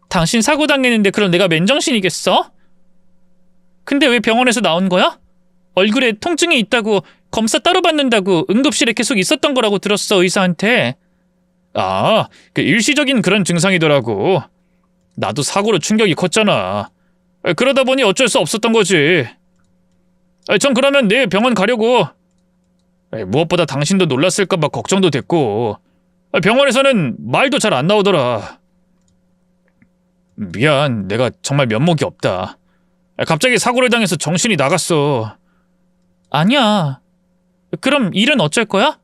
당신 사고 당했는데 그럼 내가 맨정신이겠어? 근데 왜 병원에서 나온 거야? 얼굴에 통증이 있다고 검사 따로 받는다고 응급실에 계속 있었던 거라고 들었어, 의사한테. 아, 그 일시적인 그런 증상이더라고. 나도 사고로 충격이 컸잖아. 그러다 보니 어쩔 수 없었던 거지. 전 그러면 내일 병원 가려고. 무엇보다 당신도 놀랐을까봐 걱정도 됐고 병원에서는 말도 잘 안 나오더라. 미안, 내가 정말 면목이 없다. 갑자기 사고를 당해서 정신이 나갔어. 아니야. 그럼 일은 어쩔 거야?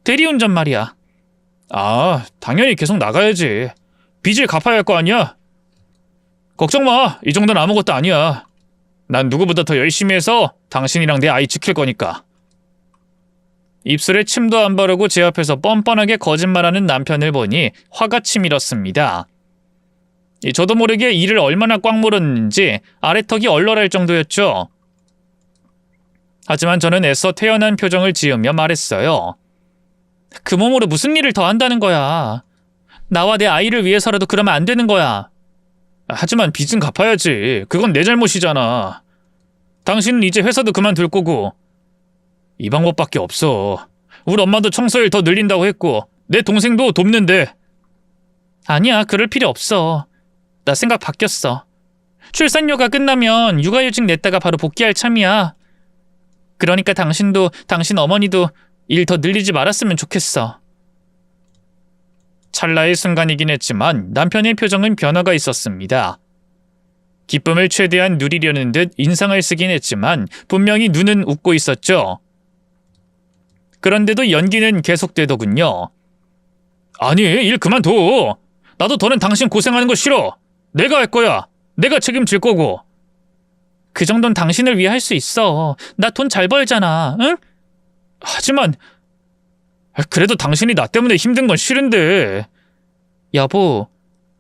대리운전 말이야. 아, 당연히 계속 나가야지. 빚을 갚아야 할 거 아니야? 걱정 마, 이 정도는 아무것도 아니야. 난 누구보다 더 열심히 해서 당신이랑 내 아이 지킬 거니까. 입술에 침도 안 바르고 제 앞에서 뻔뻔하게 거짓말하는 남편을 보니 화가 치밀었습니다. 저도 모르게 이를 얼마나 꽉 물었는지 아래턱이 얼얼할 정도였죠. 하지만 저는 애써 태연한 표정을 지으며 말했어요. 그 몸으로 무슨 일을 더 한다는 거야. 나와 내 아이를 위해서라도 그러면 안 되는 거야. 하지만 빚은 갚아야지. 그건 내 잘못이잖아. 당신은 이제 회사도 그만둘 거고. 이 방법밖에 없어. 우리 엄마도 청소일 더 늘린다고 했고 내 동생도 돕는데. 아니야, 그럴 필요 없어. 나 생각 바뀌었어. 출산휴가 끝나면 육아휴직 냈다가 바로 복귀할 참이야. 그러니까 당신도 당신 어머니도 일 더 늘리지 말았으면 좋겠어. 찰나의 순간이긴 했지만 남편의 표정은 변화가 있었습니다. 기쁨을 최대한 누리려는 듯 인상을 쓰긴 했지만 분명히 눈은 웃고 있었죠. 그런데도 연기는 계속되더군요. 아니, 일 그만둬. 나도 더는 당신 고생하는 거 싫어. 내가 할 거야. 내가 책임질 거고. 그 정도는 당신을 위해 할 수 있어. 나 돈 잘 벌잖아. 응? 하지만 그래도 당신이 나 때문에 힘든 건 싫은데. 여보,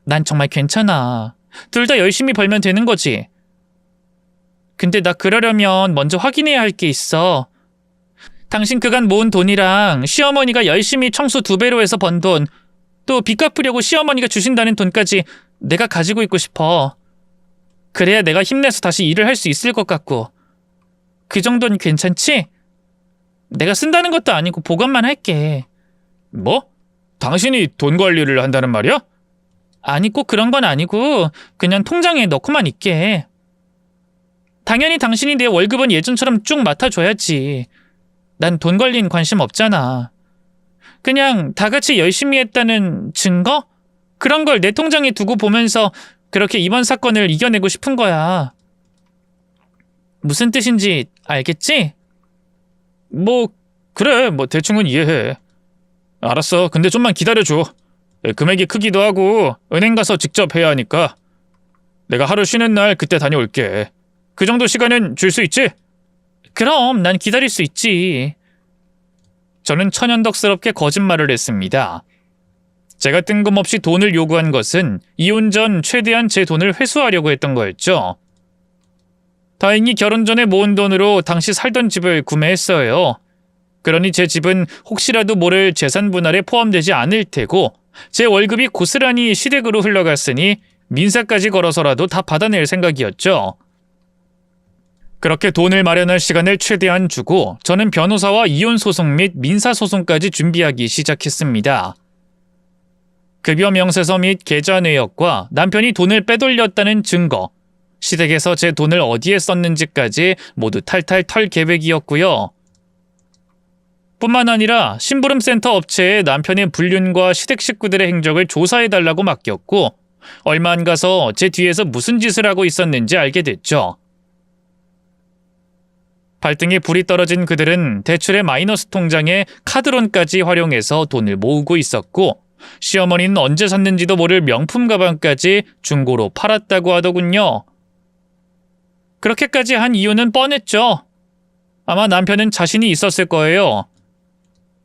난 정말 괜찮아. 둘 다 열심히 벌면 되는 거지. 근데 나 그러려면 먼저 확인해야 할 게 있어. 당신 그간 모은 돈이랑 시어머니가 열심히 청소 2배로 해서 번 돈, 또 빚 갚으려고 시어머니가 주신다는 돈까지 내가 가지고 있고 싶어. 그래야 내가 힘내서 다시 일을 할 수 있을 것 같고. 그 정도는 괜찮지? 내가 쓴다는 것도 아니고 보관만 할게. 뭐? 당신이 돈 관리를 한다는 말이야? 아니, 꼭 그런 건 아니고 그냥 통장에 넣고만 있게. 당연히 당신이 내 월급은 예전처럼 쭉 맡아줘야지. 난 돈 관리는 관심 없잖아. 그냥 다 같이 열심히 했다는 증거? 그런 걸 내 통장에 두고 보면서 그렇게 이번 사건을 이겨내고 싶은 거야. 무슨 뜻인지 알겠지? 그래, 대충은 이해해. 알았어, 근데 좀만 기다려줘. 금액이 크기도 하고 은행 가서 직접 해야 하니까. 내가 하루 쉬는 날 그때 다녀올게. 그 정도 시간은 줄 수 있지? 그럼 난 기다릴 수 있지. 저는 천연덕스럽게 거짓말을 했습니다. 제가 뜬금없이 돈을 요구한 것은 이혼 전 최대한 제 돈을 회수하려고 했던 거였죠. 다행히 결혼 전에 모은 돈으로 당시 살던 집을 구매했어요. 그러니 제 집은 혹시라도 모를 재산 분할에 포함되지 않을 테고 제 월급이 고스란히 시댁으로 흘러갔으니 민사까지 걸어서라도 다 받아낼 생각이었죠. 그렇게 돈을 마련할 시간을 최대한 주고 저는 변호사와 이혼 소송 및 민사 소송까지 준비하기 시작했습니다. 급여 명세서 및 계좌 내역과 남편이 돈을 빼돌렸다는 증거, 시댁에서 제 돈을 어디에 썼는지까지 모두 탈탈 털 계획이었고요. 뿐만 아니라 심부름센터 업체에 남편의 불륜과 시댁 식구들의 행적을 조사해달라고 맡겼고 얼마 안 가서 제 뒤에서 무슨 짓을 하고 있었는지 알게 됐죠. 발등에 불이 떨어진 그들은 대출의 마이너스 통장에 카드론까지 활용해서 돈을 모으고 있었고 시어머니는 언제 샀는지도 모를 명품 가방까지 중고로 팔았다고 하더군요. 그렇게까지 한 이유는 뻔했죠. 아마 남편은 자신이 있었을 거예요.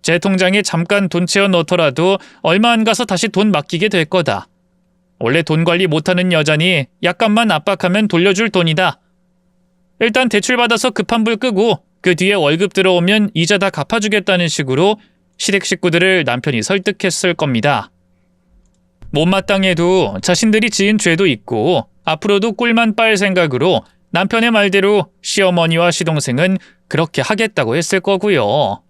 제 통장에 잠깐 돈 채워 넣더라도 얼마 안 가서 다시 돈 맡기게 될 거다. 원래 돈 관리 못하는 여자니 약간만 압박하면 돌려줄 돈이다. 일단 대출받아서 급한 불 끄고 그 뒤에 월급 들어오면 이자 다 갚아주겠다는 식으로 시댁 식구들을 남편이 설득했을 겁니다. 못마땅해도 자신들이 지은 죄도 있고 앞으로도 꿀만 빨 생각으로 남편의 말대로 시어머니와 시동생은 그렇게 하겠다고 했을 거고요.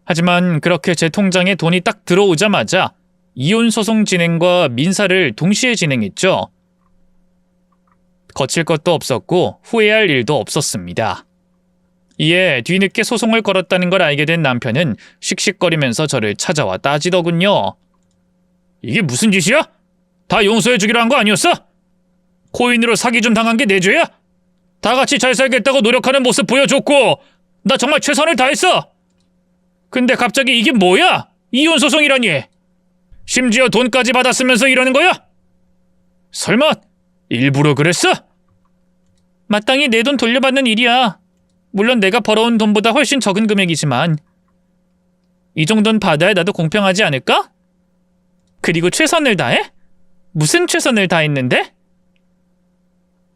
하지만 그렇게 제 통장에 돈이 딱 들어오자마자 이혼 소송 진행과 민사를 동시에 진행했죠. 거칠 것도 없었고 후회할 일도 없었습니다. 이에 뒤늦게 소송을 걸었다는 걸 알게 된 남편은 씩씩거리면서 저를 찾아와 따지더군요. 이게 무슨 짓이야? 다 용서해 주기로 한 거 아니었어? 코인으로 사기 좀 당한 게 내 죄야? 다 같이 잘 살겠다고 노력하는 모습 보여줬고 나 정말 최선을 다했어. 근데 갑자기 이게 뭐야? 이혼 소송이라니. 심지어 돈까지 받았으면서 이러는 거야? 설마 일부러 그랬어? 마땅히 내 돈 돌려받는 일이야. 물론 내가 벌어온 돈보다 훨씬 적은 금액이지만 이 정도는 받아야 나도 공평하지 않을까? 그리고 최선을 다해? 무슨 최선을 다했는데?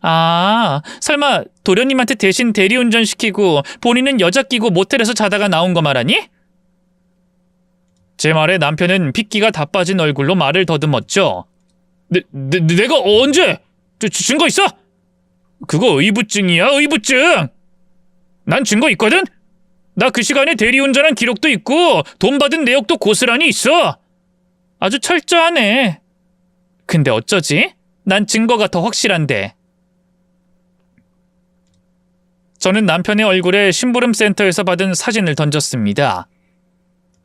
아, 설마 도련님한테 대신 대리운전 시키고 본인은 여자 끼고 모텔에서 자다가 나온 거 말하니? 제 말에 남편은 핏기가 다 빠진 얼굴로 말을 더듬었죠. 내가 언제? 증거 있어? 그거 의부증이야, 의부증! 난 증거 있거든? 나 그 시간에 대리운전한 기록도 있고 돈 받은 내역도 고스란히 있어. 아주 철저하네. 근데 어쩌지? 난 증거가 더 확실한데. 저는 남편의 얼굴에 심부름센터에서 받은 사진을 던졌습니다.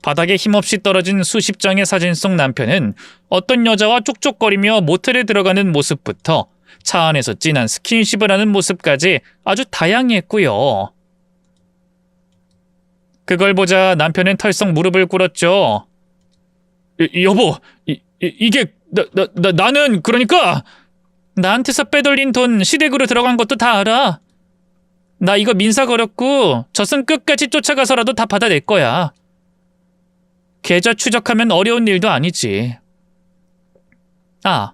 바닥에 힘없이 떨어진 수십 장의 사진 속 남편은 어떤 여자와 쪽쪽거리며 모텔에 들어가는 모습부터 차 안에서 진한 스킨십을 하는 모습까지 아주 다양했고요. 그걸 보자 남편은 털썩 무릎을 꿇었죠. 여보, 이게 나는 그러니까 나한테서 빼돌린 돈 시댁으로 들어간 것도 다 알아. 나 이거 민사 걸었고 젖은 끝까지 쫓아가서라도 다 받아낼 거야. 계좌 추적하면 어려운 일도 아니지. 아,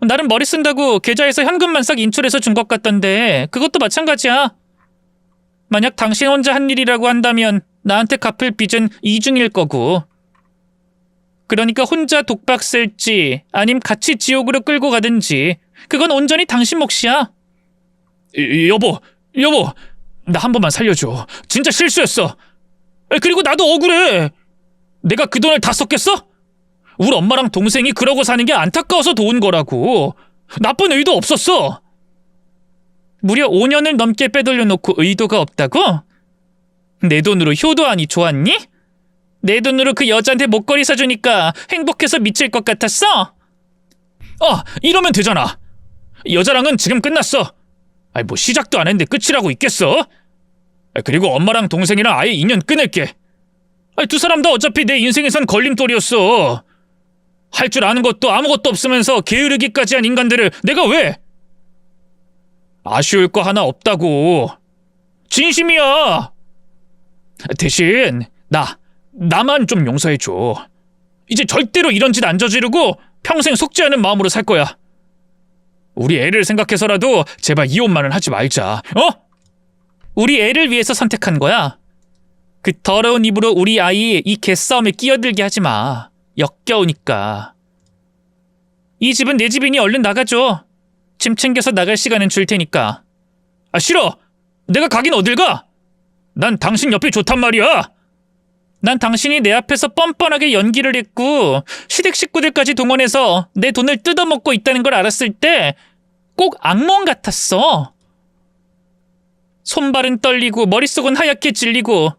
나름 머리 쓴다고 계좌에서 현금만 싹 인출해서 준 것 같던데 그것도 마찬가지야. 만약 당신 혼자 한 일이라고 한다면 나한테 갚을 빚은 이중일 거고. 그러니까 혼자 독박 쓸지 아님 같이 지옥으로 끌고 가든지 그건 온전히 당신 몫이야. 여보, 나 한 번만 살려줘. 진짜 실수였어. 그리고 나도 억울해. 내가 그 돈을 다 썼겠어? 우리 엄마랑 동생이 그러고 사는 게 안타까워서 도운 거라고. 나쁜 의도 없었어. 무려 5년을 넘게 빼돌려놓고 의도가 없다고? 내 돈으로 효도하니 좋았니? 내 돈으로 그 여자한테 목걸이 사주니까 행복해서 미칠 것 같았어? 이러면 되잖아. 여자랑은 지금 끝났어. 뭐 시작도 안 했는데 끝이라고 있겠어? 그리고 엄마랑 동생이랑 아예 인연 끊을게. 두 사람 다 어차피 내 인생에선 걸림돌이었어. 할 줄 아는 것도 아무것도 없으면서 게으르기까지 한 인간들을 내가 왜? 아쉬울 거 하나 없다고. 진심이야. 대신 나만 좀 용서해줘. 이제 절대로 이런 짓 안 저지르고 평생 속지 않은 마음으로 살 거야. 우리 애를 생각해서라도 제발 이혼만은 하지 말자. 우리 애를 위해서 선택한 거야. 그 더러운 입으로 우리 아이 이 개싸움에 끼어들게 하지 마. 역겨우니까. 이 집은 내 집이니 얼른 나가줘. 짐 챙겨서 나갈 시간은 줄 테니까. 싫어. 내가 가긴 어딜 가? 난 당신 옆이 좋단 말이야. 난 당신이 내 앞에서 뻔뻔하게 연기를 했고 시댁 식구들까지 동원해서 내 돈을 뜯어먹고 있다는 걸 알았을 때 꼭 악몽 같았어. 손발은 떨리고 머릿속은 하얗게 질리고,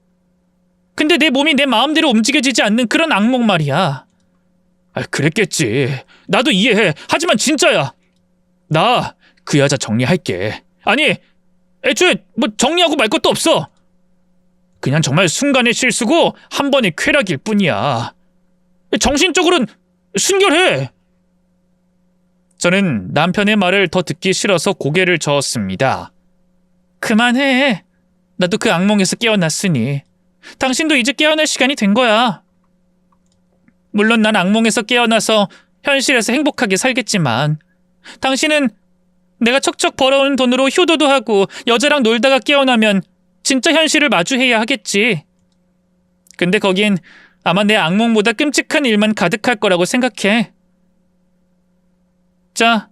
근데 내 몸이 내 마음대로 움직여지지 않는 그런 악몽 말이야. 그랬겠지. 나도 이해해. 하지만 진짜야. 나 그 여자 정리할게. 아니, 애초에 뭐 정리하고 말 것도 없어. 그냥 정말 순간의 실수고 한 번의 쾌락일 뿐이야. 정신적으로는 순결해. 저는 남편의 말을 더 듣기 싫어서 고개를 저었습니다. 그만해. 나도 그 악몽에서 깨어났으니 당신도 이제 깨어날 시간이 된 거야. 물론 난 악몽에서 깨어나서 현실에서 행복하게 살겠지만 당신은 내가 척척 벌어오는 돈으로 효도도 하고 여자랑 놀다가 깨어나면 진짜 현실을 마주해야 하겠지. 근데 거긴 아마 내 악몽보다 끔찍한 일만 가득할 거라고 생각해. 자,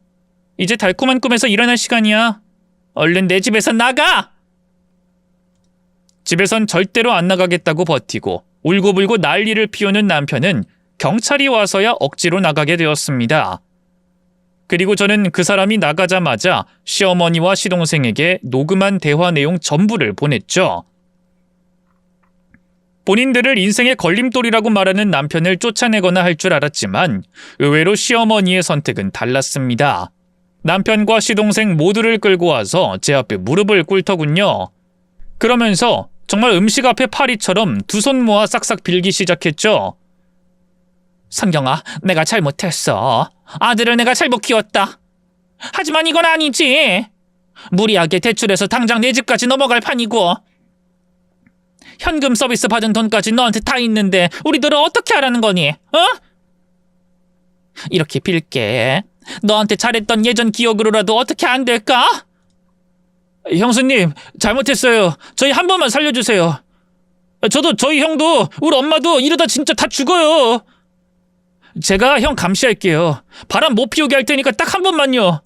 이제 달콤한 꿈에서 일어날 시간이야. 얼른 내 집에서 나가! 집에선 절대로 안 나가겠다고 버티고 울고불고 난리를 피우는 남편은 경찰이 와서야 억지로 나가게 되었습니다. 그리고 저는 그 사람이 나가자마자 시어머니와 시동생에게 녹음한 대화 내용 전부를 보냈죠. 본인들을 인생의 걸림돌이라고 말하는 남편을 쫓아내거나 할 줄 알았지만 의외로 시어머니의 선택은 달랐습니다. 남편과 시동생 모두를 끌고 와서 제 앞에 무릎을 꿇더군요. 그러면서 정말 음식 앞에 파리처럼 두 손 모아 싹싹 빌기 시작했죠. 성경아, 내가 잘못했어. 아들을 내가 잘못 키웠다. 하지만 이건 아니지. 무리하게 대출해서 당장 내 집까지 넘어갈 판이고, 현금 서비스 받은 돈까지 너한테 다 있는데 우리들은 어떻게 하라는 거니? 이렇게 빌게. 너한테 잘했던 예전 기억으로라도 어떻게 안 될까? 형수님, 잘못했어요. 저희 한 번만 살려주세요. 저도 저희 형도 우리 엄마도 이러다 진짜 다 죽어요. 제가 형 감시할게요. 바람 못 피우게 할 테니까 딱 한 번만요.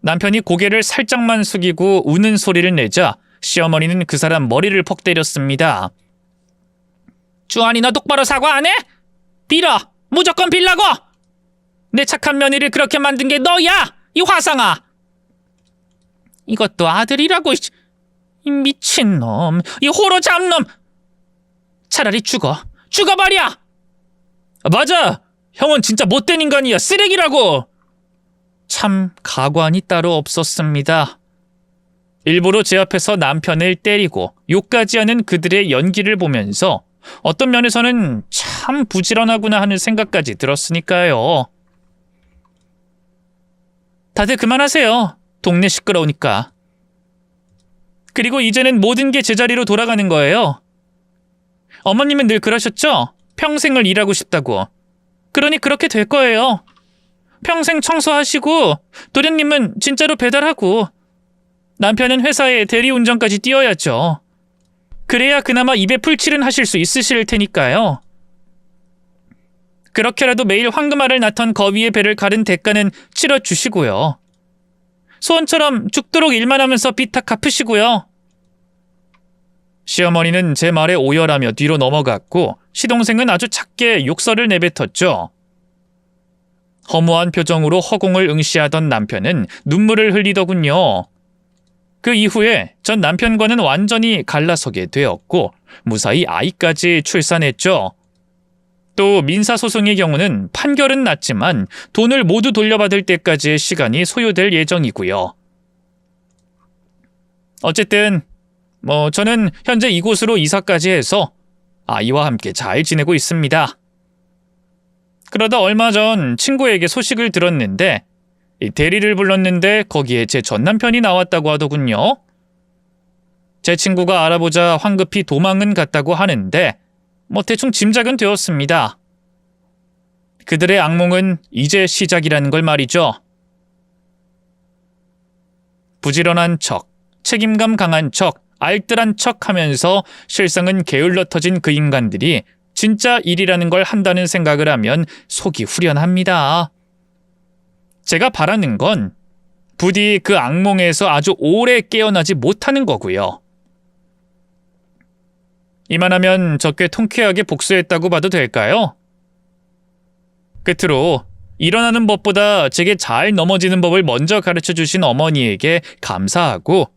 남편이 고개를 살짝만 숙이고 우는 소리를 내자 시어머니는 그 사람 머리를 퍽 때렸습니다. 주한이 너 똑바로 사과 안 해? 빌어! 무조건 빌라고! 내 착한 며느리를 그렇게 만든 게 너야! 이 화상아! 이것도 아들이라고, 이 미친놈, 이 호로 잡놈! 차라리 죽어버려! 맞아! 형은 진짜 못된 인간이야. 쓰레기라고! 참 가관이 따로 없었습니다. 일부러 제 앞에서 남편을 때리고 욕까지 하는 그들의 연기를 보면서 어떤 면에서는 참 부지런하구나 하는 생각까지 들었으니까요. 다들 그만하세요. 동네 시끄러우니까. 그리고 이제는 모든 게 제자리로 돌아가는 거예요. 어머님은 늘 그러셨죠? 평생을 일하고 싶다고. 그러니 그렇게 될 거예요. 평생 청소하시고 도련님은 진짜로 배달하고 남편은 회사에 대리운전까지 뛰어야죠. 그래야 그나마 입에 풀칠은 하실 수 있으실 테니까요. 그렇게라도 매일 황금알을 낳던 거위의 배를 가른 대가는 치러주시고요. 소원처럼 죽도록 일만 하면서 빚 다 갚으시고요. 시어머니는 제 말에 오열하며 뒤로 넘어갔고 시동생은 아주 작게 욕설을 내뱉었죠. 허무한 표정으로 허공을 응시하던 남편은 눈물을 흘리더군요. 그 이후에 전 남편과는 완전히 갈라서게 되었고 무사히 아이까지 출산했죠. 또 민사소송의 경우는 판결은 났지만 돈을 모두 돌려받을 때까지의 시간이 소요될 예정이고요. 어쨌든 저는 현재 이곳으로 이사까지 해서 아이와 함께 잘 지내고 있습니다. 그러다 얼마 전 친구에게 소식을 들었는데 이 대리를 불렀는데 거기에 제 전남편이 나왔다고 하더군요. 제 친구가 알아보자 황급히 도망은 갔다고 하는데 대충 짐작은 되었습니다. 그들의 악몽은 이제 시작이라는 걸 말이죠. 부지런한 척, 책임감 강한 척, 알뜰한 척 하면서 실상은 게을러 터진 그 인간들이 진짜 일이라는 걸 한다는 생각을 하면 속이 후련합니다. 제가 바라는 건 부디 그 악몽에서 아주 오래 깨어나지 못하는 거고요. 이만하면 저 꽤 통쾌하게 복수했다고 봐도 될까요? 끝으로 일어나는 법보다 제게 잘 넘어지는 법을 먼저 가르쳐 주신 어머니에게 감사하고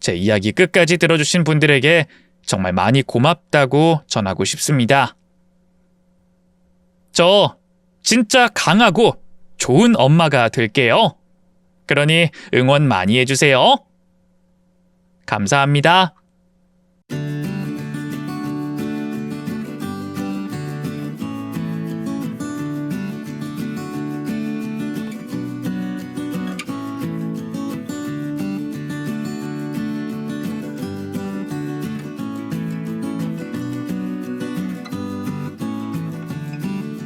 제 이야기 끝까지 들어주신 분들에게 정말 많이 고맙다고 전하고 싶습니다. 저 진짜 강하고 좋은 엄마가 될게요. 그러니 응원 많이 해주세요. 감사합니다.